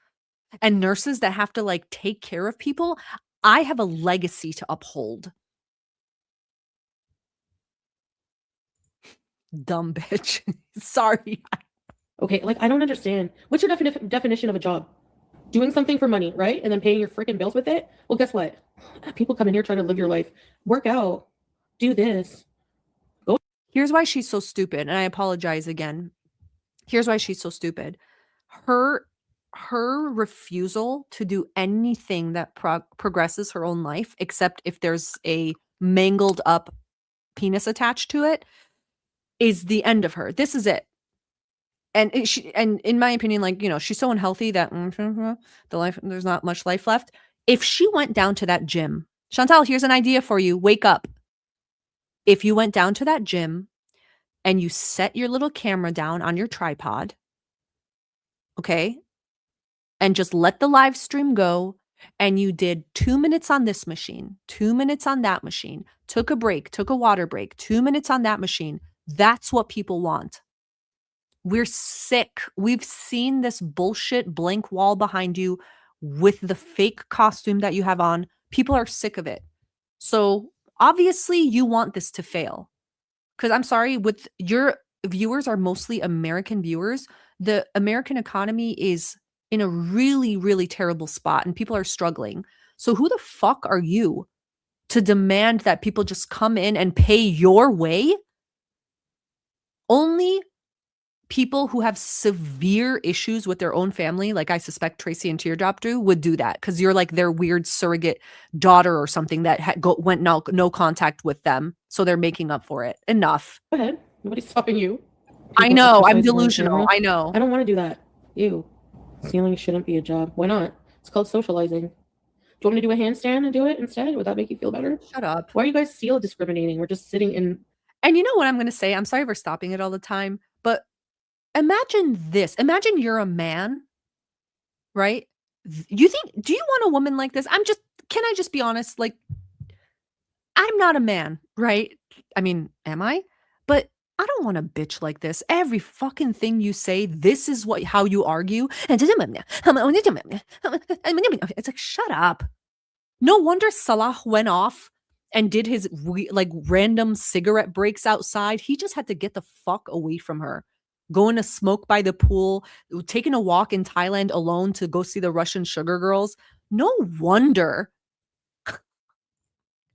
and nurses that have to like take care of people, I have a legacy to uphold. Dumb bitch. Sorry. Okay, like I don't understand. What's your definition of a job? Doing something for money, right? And then paying your freaking bills with it? Well, guess what? People come in here trying to live your life. Work out. Do this. Go. Here's why she's so stupid, and I apologize again. Here's why she's so stupid. Her refusal to do anything that progresses her own life, except if there's a mangled up penis attached to it, is the end of her. This is it. And in my opinion, like, you know, she's so unhealthy that there's not much life left. If she went down to that gym, Chantal, here's an idea for you. Wake up. If you went down to that gym and you set your little camera down on your tripod, okay, and just let the live stream go, and you did 2 minutes on this machine, 2 minutes on that machine, took a break, took a water break, 2 minutes on that machine, that's what people want. We're sick. We've seen this bullshit blank wall behind you with the fake costume that you have on. People are sick of it. So obviously you want this to fail. Because I'm sorry, with your viewers are mostly American viewers. The American economy is in a really, really terrible spot and people are struggling. So who the fuck are you to demand that people just come in and pay your way? Only people who have severe issues with their own family, like I suspect Tracy and Teardrop do, would do that because you're like their weird surrogate daughter or something that went no contact with them. So they're making up for it. Enough. Go ahead. Nobody's stopping you. I People know. I'm exercising on delusional. camera. I know. I don't want to do that. Ew. Stealing shouldn't be a job. Why not? It's called socializing. Do you want me to do a handstand and do it instead? Would that make you feel better? Shut up. Why are you guys seal discriminating? We're just sitting in. And you know what I'm going to say? I'm sorry for stopping it all the time, but imagine this. Imagine you're a man, right? Do you want a woman like this? Can I just be honest? Like, I'm not a man, right? I mean, am I? But I don't want a bitch like this. Every fucking thing you say, this is how you argue. It's like, shut up. No wonder Salah went off and did his like random cigarette breaks outside. He just had to get the fuck away from her. Going to smoke by the pool, taking a walk in Thailand alone to go see the Russian sugar girls. No wonder.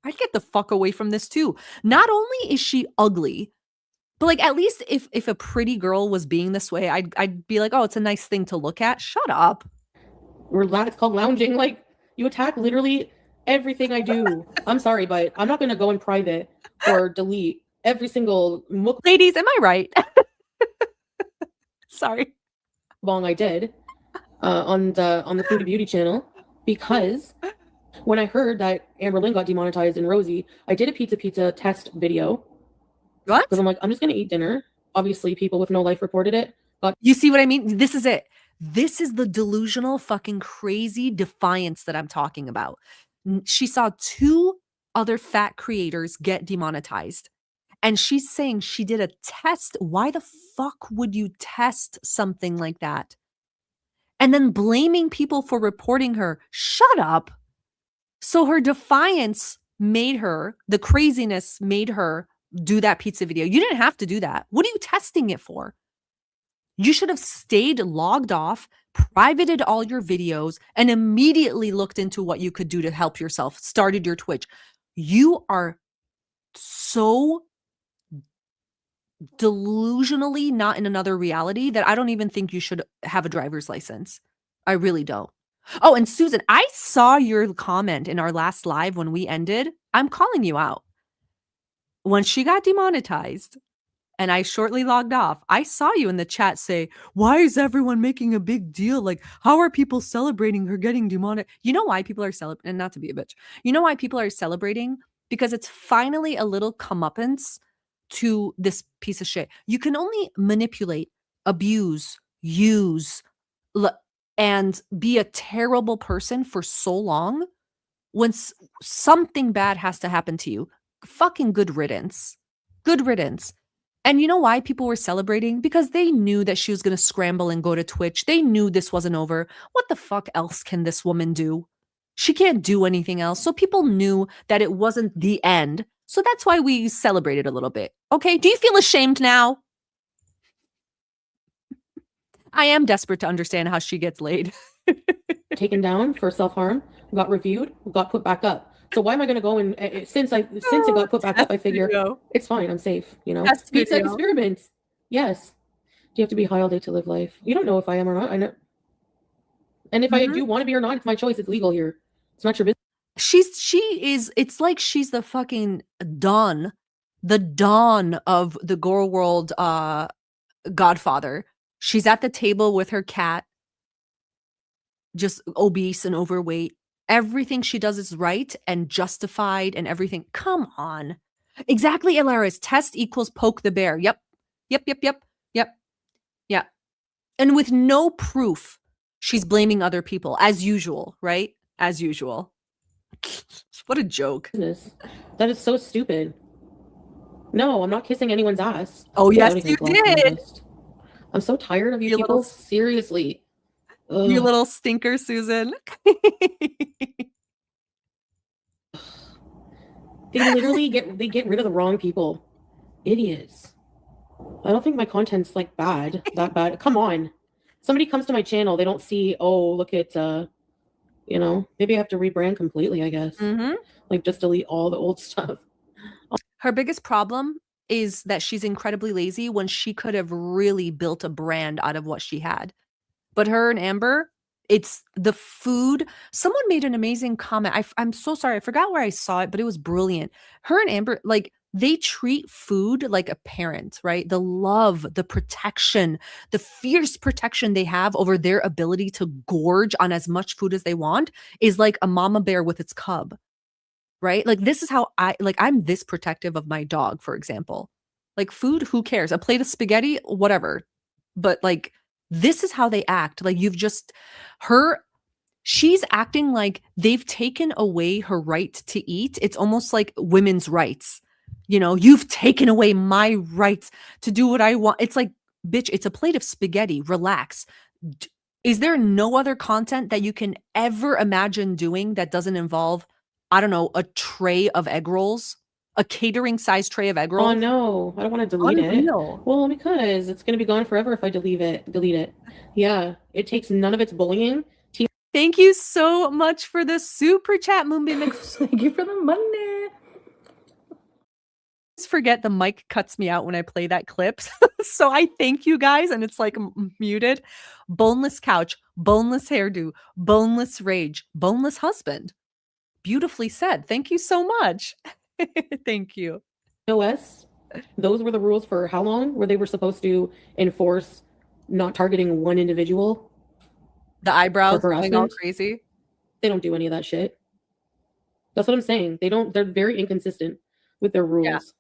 I'd get the fuck away from this too. Not only is she ugly, but like at least if a pretty girl was being this way, I'd be like, oh, it's a nice thing to look at. Shut up. It's called lounging. Like, you attack literally everything I do. I'm sorry, but I'm not going to go in private or delete every single Ladies, am I right? Sorry. mukbang I did on the Food and Beauty channel, because when I heard that Amber Lynn got demonetized and Rosie, I did a pizza test video. What? Because I'm like, I'm just going to eat dinner. Obviously, people with no life reported it. You see what I mean? This is it. This is the delusional, fucking crazy defiance that I'm talking about. She saw 2 other fat creators get demonetized. And she's saying she did a test. Why the fuck would you test something like that? And then blaming people for reporting her. Shut up. So her defiance made her, the craziness made her do that pizza video. You didn't have to do that. What are you testing it for? You should have stayed logged off, privated all your videos, and immediately looked into what you could do to help yourself, started your Twitch. You are so delusionally not in another reality that I don't even think you should have a driver's license. I really don't. Oh, and Susan, I saw your comment in our last live when we ended. I'm calling you out. When she got demonetized and I shortly logged off, I saw you in the chat say, why is everyone making a big deal? Like, how are people celebrating her getting demonetized? You know why people are celebrating? And not to be a bitch. You know why people are celebrating? Because it's finally a little comeuppance to this piece of shit. You can only manipulate, abuse, use, and be a terrible person for so long when something bad has to happen to you. Fucking good riddance. Good riddance. And you know why people were celebrating? Because they knew that she was going to scramble and go to Twitch. They knew this wasn't over. What the fuck else can this woman do? She can't do anything else. So people knew that it wasn't the end. So that's why we celebrated a little bit. Okay, do you feel ashamed now? I am desperate to understand how she gets laid. Taken down for self-harm, got reviewed, got put back up. So why am I going to go and since it got put back up, I figure it's fine. I'm safe. You know, pizza experiments. Yes. Do you have to be high all day to live life? You don't know if I am or not. I know. And if I do want to be or not, it's my choice. It's legal here. It's not your business. It's like she's the fucking dawn of the girl world godfather. She's at the table with her cat, just obese and overweight. Everything she does is right and justified and everything. Come on. Exactly, Alaris. Test equals poke the bear. Yep. Yeah. And with no proof, she's blaming other people, as usual, right? As usual. What a joke. That is so stupid. No, I'm not kissing anyone's ass. Oh, yes, you did. I'm so tired of you people. Seriously. Ugh. You little stinker, Susan. They literally get rid of the wrong people. Idiots. I don't think my content's like that bad. Come on. Somebody comes to my channel, they don't see, oh, look at maybe I have to rebrand completely, I guess. Mhm. Like just delete all the old stuff. Her biggest problem is that she's incredibly lazy when she could have really built a brand out of what she had. But her and Amber, it's the food. Someone made an amazing comment. I'm so sorry. I forgot where I saw it, but it was brilliant. Her and Amber, like, they treat food like a parent, right? The love, the protection, the fierce protection they have over their ability to gorge on as much food as they want is like a mama bear with its cub, right? Like, this is how I'm this protective of my dog, for example. Like, food, who cares? A plate of spaghetti, whatever. But like, this is how they act. Like, she's acting like they've taken away her right to eat. It's almost like women's rights. You've taken away my rights to do what I want. It's like, bitch, it's a plate of spaghetti. Relax. Is there no other content that you can ever imagine doing that doesn't involve, I don't know, a tray of egg rolls? A catering size tray of egg rolls? Oh no, I don't want to delete Unreal. it. Well, because it's gonna be gone forever if I delete it. Yeah, it takes none of its bullying. Thank you so much for the super chat, Moonbeam. Thank you for the money. Forget the mic cuts me out when I play that clip. So I thank you guys, and it's like muted. Boneless couch, boneless hairdo, boneless rage, boneless husband. Beautifully said. Thank you so much. Thank you. OS, those were the rules for how long? Where they were supposed to enforce not targeting one individual. The eyebrows For going all harassment? crazy. They don't do any of that shit. That's what I'm saying. They're very inconsistent with their rules.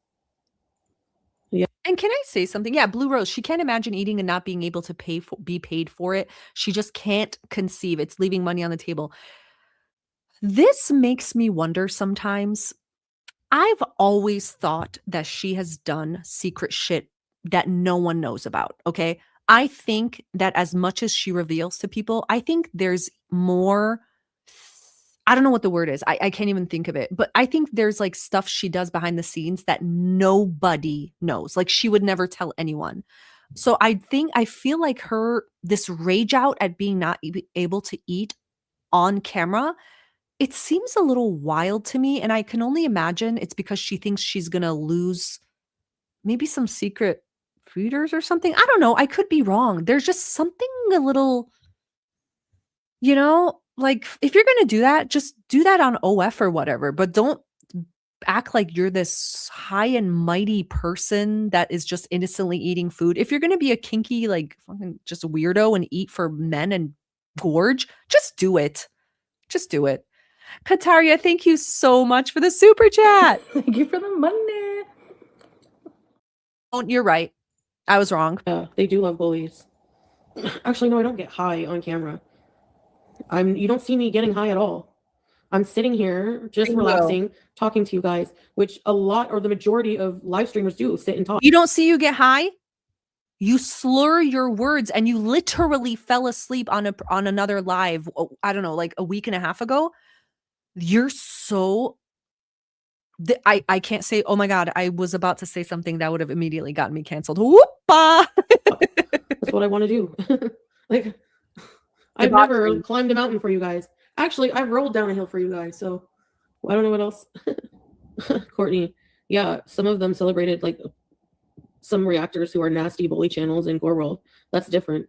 And can I say something? Yeah, Blue Rose, she can't imagine eating and not being able to be paid for it. She just can't conceive. It's leaving money on the table. This makes me wonder sometimes. I've always thought that she has done secret shit that no one knows about, okay? I think that as much as she reveals to people, I think there's more. I don't know what the word is. I can't even think of it. But I think there's like stuff she does behind the scenes that nobody knows. Like, she would never tell anyone. So I feel like this rage out at being not able to eat on camera, it seems a little wild to me. And I can only imagine it's because she thinks she's going to lose maybe some secret feeders or something. I don't know. I could be wrong. There's just something a little, like, if you're going to do that, just do that on OF or whatever, but don't act like you're this high and mighty person that is just innocently eating food. If you're going to be a kinky, like, fucking just a weirdo and eat for men and gorge, just do it. Just do it. Kataria, thank you so much for the super chat. Thank you for the money. Oh, you're right. I was wrong. Yeah, they do love bullies. Actually, no, I don't get high on camera. You don't see me getting high at all. I'm sitting here just relaxing, talking to you guys, which a lot or the majority of live streamers do, sit and talk. You don't see you get high? You slur your words, and you literally fell asleep on another live, I don't know, like a week and a half ago. You're so I can't say, oh my God, I was about to say something that would have immediately gotten me canceled. Whoop-a! That's what I want to do. Like, I've never climbed a mountain for you guys. Actually, I've rolled down a hill for you guys, so I don't know what else. Courtney, yeah, some of them celebrated like some reactors who are nasty bully channels in Gore World. That's different.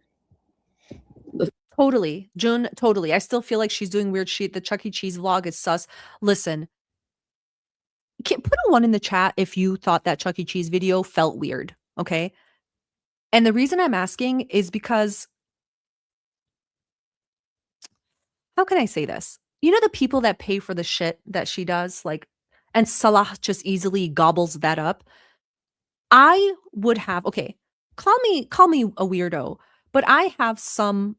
Totally. June, totally. I still feel like she's doing weird shit. The Chuck E. Cheese vlog is sus. Listen, put a 1 in the chat if you thought that Chuck E. Cheese video felt weird, okay? And the reason I'm asking is because, how can I say this? You know the people that pay for the shit that she does, like, and Salah just easily gobbles that up? I would have, okay, call me a weirdo, but I have some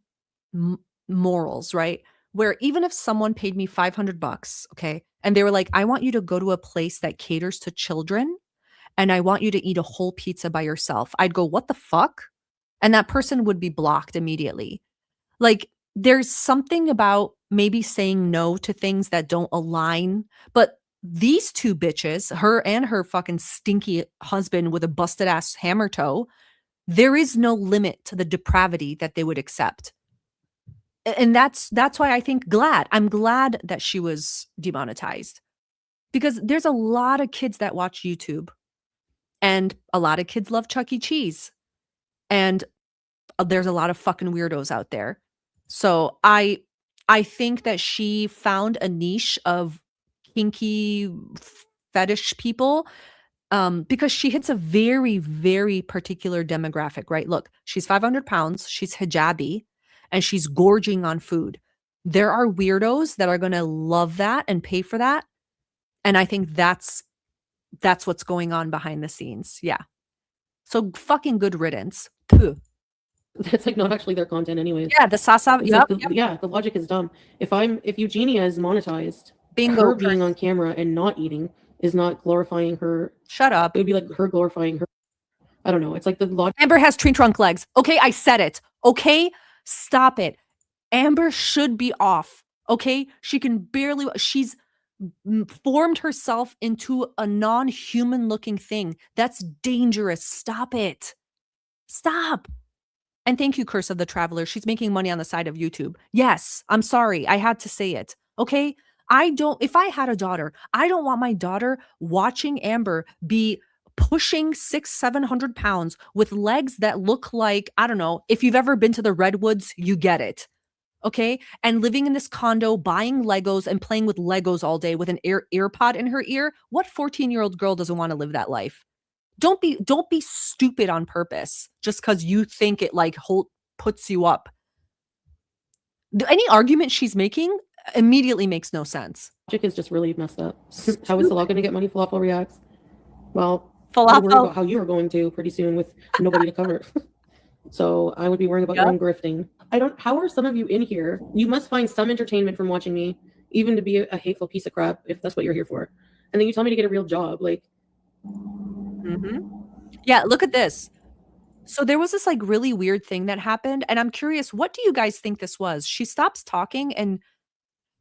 morals, right? Where even if someone paid me $500, okay, and they were like, I want you to go to a place that caters to children, and I want you to eat a whole pizza by yourself, I'd go, what the fuck? And that person would be blocked immediately. Like, there's something about maybe saying no to things that don't align, but these two bitches, her and her fucking stinky husband with a busted ass hammer toe, there is no limit to the depravity that they would accept. And that's why I think I'm glad that she was demonetized, because there's a lot of kids that watch YouTube, and a lot of kids love Chuck E. Cheese, and there's a lot of fucking weirdos out there. So I think that she found a niche of kinky fetish people, because she hits a very, very particular demographic, right? Look, she's 500 pounds, she's hijabi, and she's gorging on food. There are weirdos that are going to love that and pay for that. And I think that's what's going on behind the scenes. Yeah. So fucking good riddance. Puh. That's like not actually their content anyways. Yeah, the Sasa. It's Yep, like yeah, the logic is dumb. If Eugenia is monetized, bingo. her being on camera and not eating is not glorifying her. Shut up. It would be like her glorifying her. I don't know. It's like the logic. Amber has tree trunk legs. Okay, I said it. Okay, stop it. Amber should be off. Okay, she can barely. She's formed herself into a non-human looking thing. That's dangerous. Stop it. Stop. And thank you, Curse of the Traveler. She's making money on the side of YouTube. Yes, I'm sorry. I had to say it. Okay? If I had a daughter, I don't want my daughter watching Amber be pushing 600-700 pounds with legs that look like, I don't know, if you've ever been to the Redwoods, you get it. Okay? And living in this condo, buying Legos and playing with Legos all day with an earpod in her ear. What 14-year-old girl doesn't want to live that life? Don't be stupid on purpose just because you think it like puts you up. Any argument she's making immediately makes no sense. Logic is just really messed up. How is Salah going to get money? Falafel reacts. Well, Falafel. I'm worried about how you are going to pretty soon with nobody to cover. So I would be worrying about your own grifting. How are some of you in here? You must find some entertainment from watching me, even to be a hateful piece of crap, if that's what you're here for. And then you tell me to get a real job. Like, yeah, look at this. So there was this like really weird thing that happened, and I'm curious, what do you guys think this was? She stops talking, and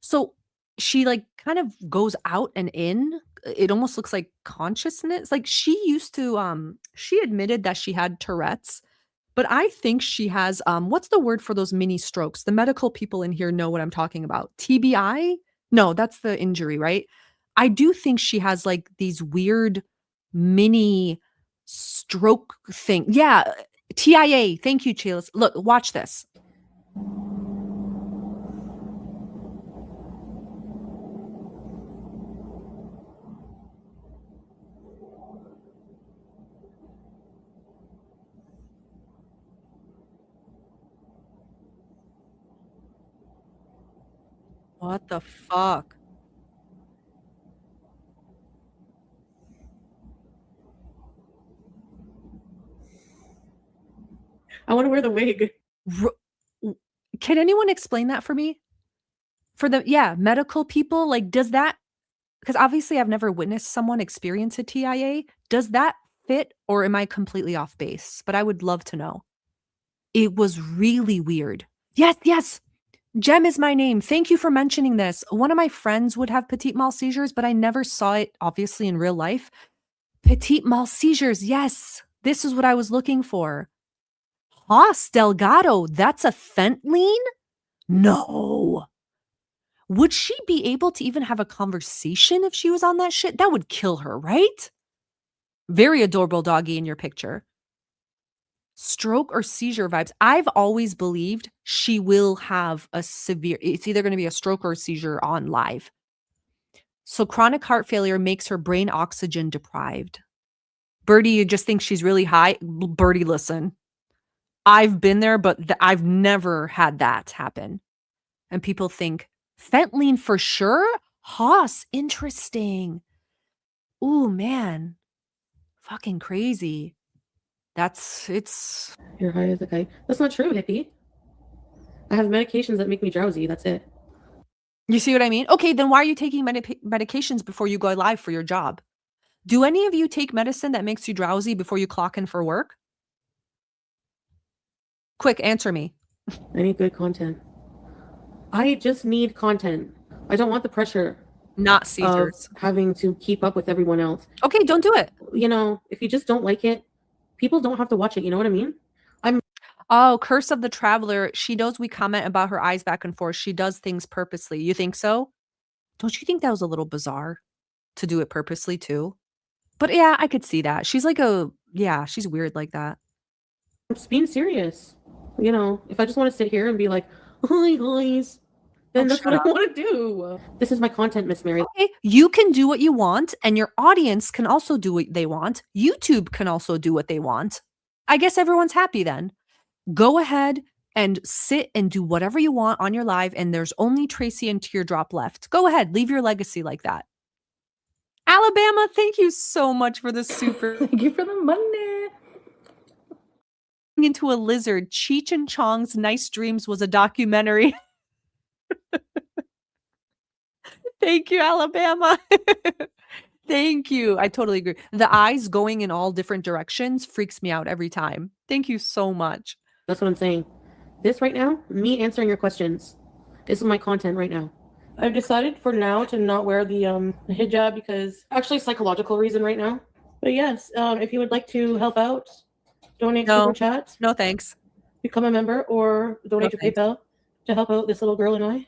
so she like kind of goes out and in. It almost looks like consciousness. Like she used to she admitted that she had Tourette's, but I think she has what's the word for those mini strokes? The medical people in here know what I'm talking about. TBI? No, that's the injury, right? I do think she has like these weird mini stroke thing. Yeah, TIA. Thank you, Chiles. Look, watch this. What the fuck? I want to wear the wig. Can anyone explain that for me? For the medical people, like does that, because obviously I've never witnessed someone experience a TIA. Does that fit, or am I completely off base? But I would love to know. It was really weird. Yes. Jem is my name. Thank you for mentioning this. One of my friends would have petit mal seizures, but I never saw it obviously in real life. Petit mal seizures. Yes. This is what I was looking for. Haas Delgado. That's a fentanyl? No. Would she be able to even have a conversation if she was on that shit? That would kill her, right? Very adorable doggy in your picture. Stroke or seizure vibes. I've always believed she will have it's either going to be a stroke or a seizure on live. So chronic heart failure makes her brain oxygen deprived. Birdie, you just think she's really high? Birdie, listen. I've been there, but I've never had that happen. And people think, fentanyl for sure? Haas, interesting. Ooh, man. Fucking crazy. You're high as a kite. That's not true, hippie. I have medications that make me drowsy. That's it. You see what I mean? Okay, then why are you taking medications before you go live for your job? Do any of you take medicine that makes you drowsy before you clock in for work? Quick, answer me. I need good content. I just need content. I don't want the pressure. Not of seizures. having to keep up with everyone else. Okay, don't do it. You know, if you just don't like it, people don't have to watch it. You know what I mean? Oh, Curse of the Traveler. She knows we comment about her eyes back and forth. She does things purposely. You think so? Don't you think that was a little bizarre to do it purposely too? But yeah, I could see that. She's like she's weird like that. I'm just being serious. You know, if I just want to sit here and be like, hi guys, then that's shut what up. I want to do. This is my content, Miss Mary. Okay, you can do what you want, and your audience can also do what they want. YouTube can also do what they want. I guess everyone's happy then. Go ahead and sit and do whatever you want on your live, and there's only Tracy and Teardrop left. Go ahead, leave your legacy like that. Alabama, thank you so much for the super. Thank you for the money. Into a lizard. Cheech and Chong's Nice Dreams was a documentary. Thank you, Alabama. Thank you. I totally agree. The eyes going in all different directions freaks me out every time. Thank you so much. That's what I'm saying. This right now, me answering your questions. This is my content right now. I've decided for now to not wear the hijab because actually psychological reason right now. But yes, if you would like to help out, donate super chat, No thanks. become a member, or donate to thanks. PayPal to help out this little girl and I.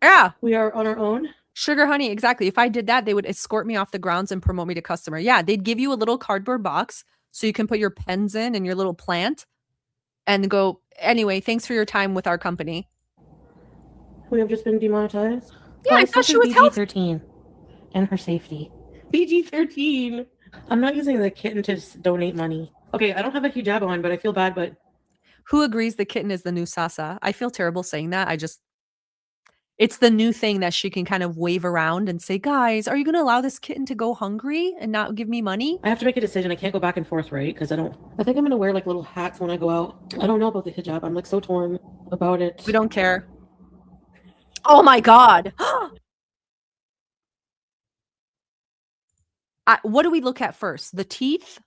Yeah. We are on our own. Sugar honey, exactly. If I did that, they would escort me off the grounds and promote me to customer. Yeah, they'd give you a little cardboard box so you can put your pens in and your little plant and go, anyway, thanks for your time with our company. We have just been demonetized. Yeah, I thought she was healthy. PG-13 and her safety. PG-13. I'm not using the kitten to donate money. Okay, I don't have a hijab on, but I feel bad, but Who agrees the kitten is the new Sasa? I feel terrible saying that. It's the new thing that she can kind of wave around and say, guys, are you going to allow this kitten to go hungry and not give me money? I have to make a decision. I can't go back and forth, right? Because I think I'm going to wear like little hats when I go out. I don't know about the hijab. I'm like so torn about it. We don't care. Oh my God. What do we look at first? The teeth?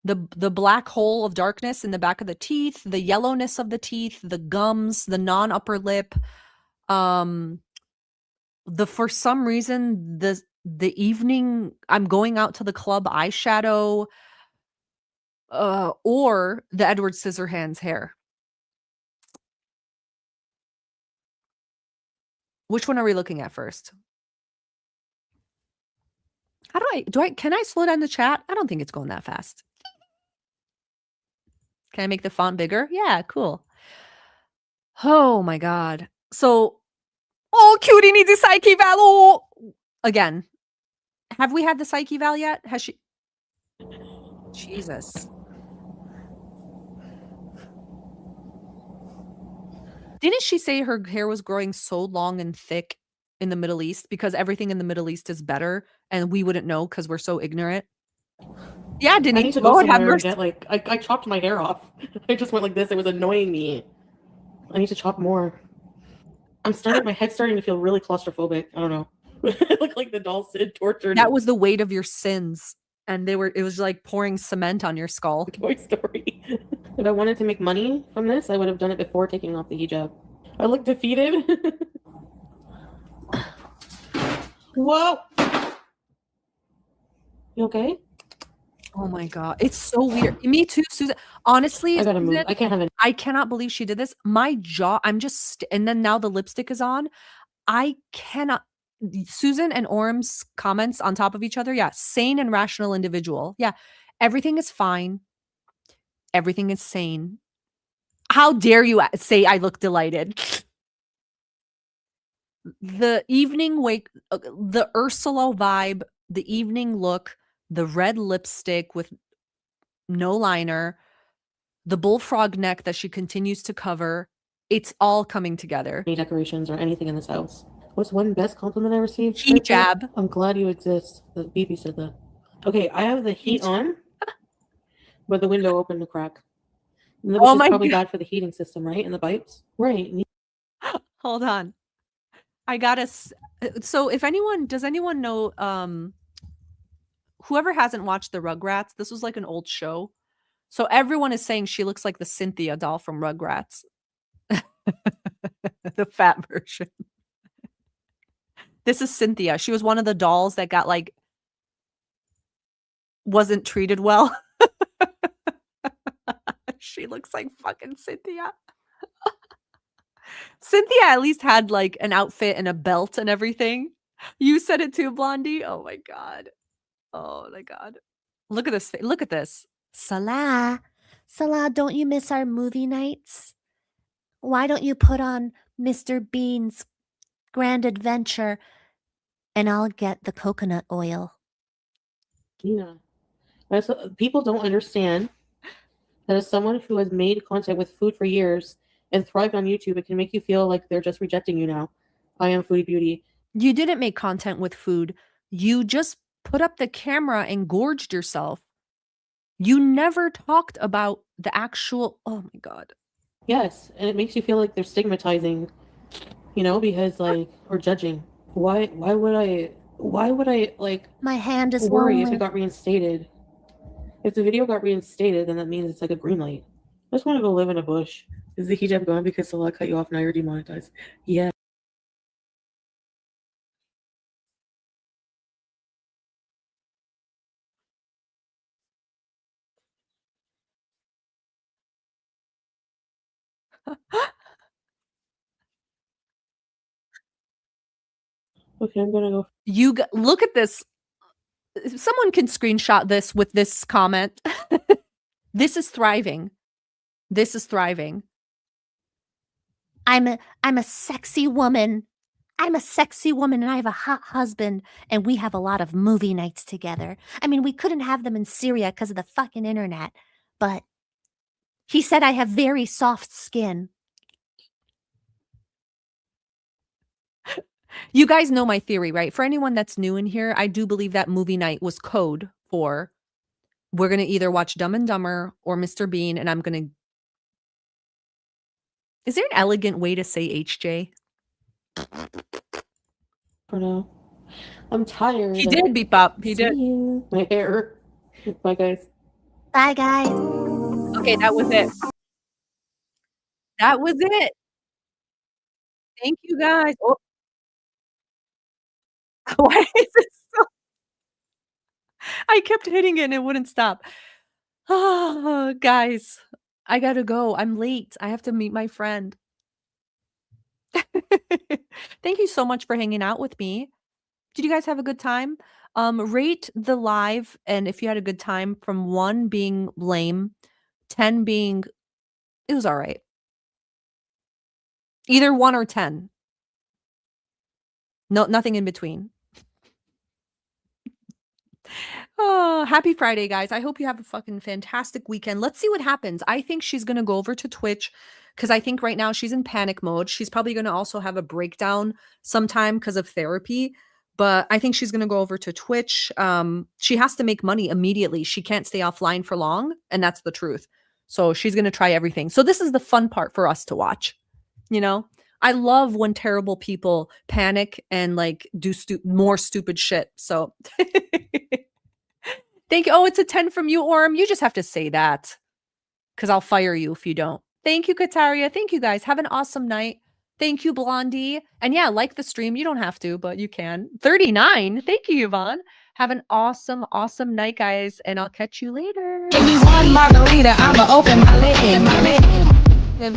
The black hole of darkness in the back of the teeth, the yellowness of the teeth, the gums, the non-upper lip. For some reason, the evening I'm going out to the club eyeshadow, or the Edward Scissorhands hair. Which one are we looking at first? Can I slow down the chat? I don't think it's going that fast. Can I make the font bigger? Yeah, cool. Oh my God. So, Cutie needs a psych eval. Oh. Again, have we had the psych eval yet? Has she? Jesus. Didn't she say her hair was growing so long and thick in the Middle East because everything in the Middle East is better and we wouldn't know because we're so ignorant? Yeah, Denise. I need to go somewhere and get like I chopped my hair off. I just went like this. It was annoying me. I need to chop more. My head's starting to feel really claustrophobic. I don't know. I look like the doll Sid tortured. That was the weight of your sins. And it was like pouring cement on your skull. Toy Story. If I wanted to make money from this, I would have done it before taking off the hijab. I look defeated. Whoa! You okay? Oh my God. It's so weird. Me too, Susan. Honestly, I gotta move. I can't have it. I cannot believe she did this. My jaw, and then now the lipstick is on. I cannot. Susan and Orm's comments on top of each other. Yeah. Sane and rational individual. Yeah. Everything is fine. Everything is sane. How dare you say I look delighted? The evening the Ursula vibe, the evening look, the red lipstick with no liner, the bullfrog neck that she continues to cover. It's all coming together. Any decorations or anything in this house. What's one best compliment I received? Hijab. I'm glad you exist. The BB said that. Okay, I have the heat on, but the window open to crack. Which is probably bad for the heating system, right? And the pipes. Right. Hold on. So does anyone know, whoever hasn't watched the Rugrats, this was like an old show. So everyone is saying she looks like the Cynthia doll from Rugrats. The fat version. This is Cynthia. She was one of the dolls that got like wasn't treated well. She looks like fucking Cynthia. Cynthia at least had like an outfit and a belt and everything. You said it too, Blondie. Oh my god. Oh my god. Look at this. Look at this. Salah, Salah, don't you miss our movie nights? Why don't you put on Mr. Bean's Grand Adventure and I'll get the coconut oil? Gina, people don't understand that as someone who has made content with food for years and thrived on YouTube, it can make you feel like they're just rejecting you now. I am Foodie Beauty. You didn't make content with food. You just put up the camera and gorged yourself. You never talked about the actual, oh my god. Yes, and it makes you feel like they're stigmatizing, because like, or judging. Why would I like My hand is worry if lonely. it got reinstated? If the video got reinstated, then that means it's like a green light. I just want to go live in a bush. Is the hijab gone because Salah cut you off? Now you're demonetized. Yeah. Okay, I'm gonna go. Look at this. Someone can screenshot this with this comment. This is thriving. This is thriving. I'm a sexy woman. I'm a sexy woman and I have a hot husband and we have a lot of movie nights together. I mean, we couldn't have them in Syria because of the fucking internet, but he said I have very soft skin. You guys know my theory, right? For anyone that's new in here, I do believe that movie night was code for we're going to either watch Dumb and Dumber or Mr. Bean, and I'm going to... Is there an elegant way to say HJ? For now. I'm tired. He did beep up. He did. You. My hair. Bye, guys. Bye, guys. Okay, that was it. That was it. Thank you, guys. Oh. Why is it so... I kept hitting it and it wouldn't stop. Oh, guys, I gotta go. I'm late. I have to meet my friend. Thank you so much for hanging out with me. Did you guys have a good time? Rate the live, and if you had a good time, from 1 being lame, 10 being it was all right. Either 1 or 10. No, nothing in between. Oh, happy Friday, guys. I hope you have a fucking fantastic weekend. Let's see what happens. I think she's going to go over to Twitch because I think right now she's in panic mode. She's probably going to also have a breakdown sometime because of therapy. But I think she's going to go over to Twitch. She has to make money immediately. She can't stay offline for long. And that's the truth. So she's going to try everything. So this is the fun part for us to watch. You know, I love when terrible people panic and like do more stupid shit. So thank you. Oh, it's a 10 from you, Orm. You just have to say that because I'll fire you if you don't. Thank you, Kataria. Thank you, guys. Have an awesome night. Thank you, Blondie. And yeah, like the stream. You don't have to, but you can. 39. Thank you, Yvonne. Have an awesome, awesome night, guys. And I'll catch you later. Give me one margarita, I'ma open my lid.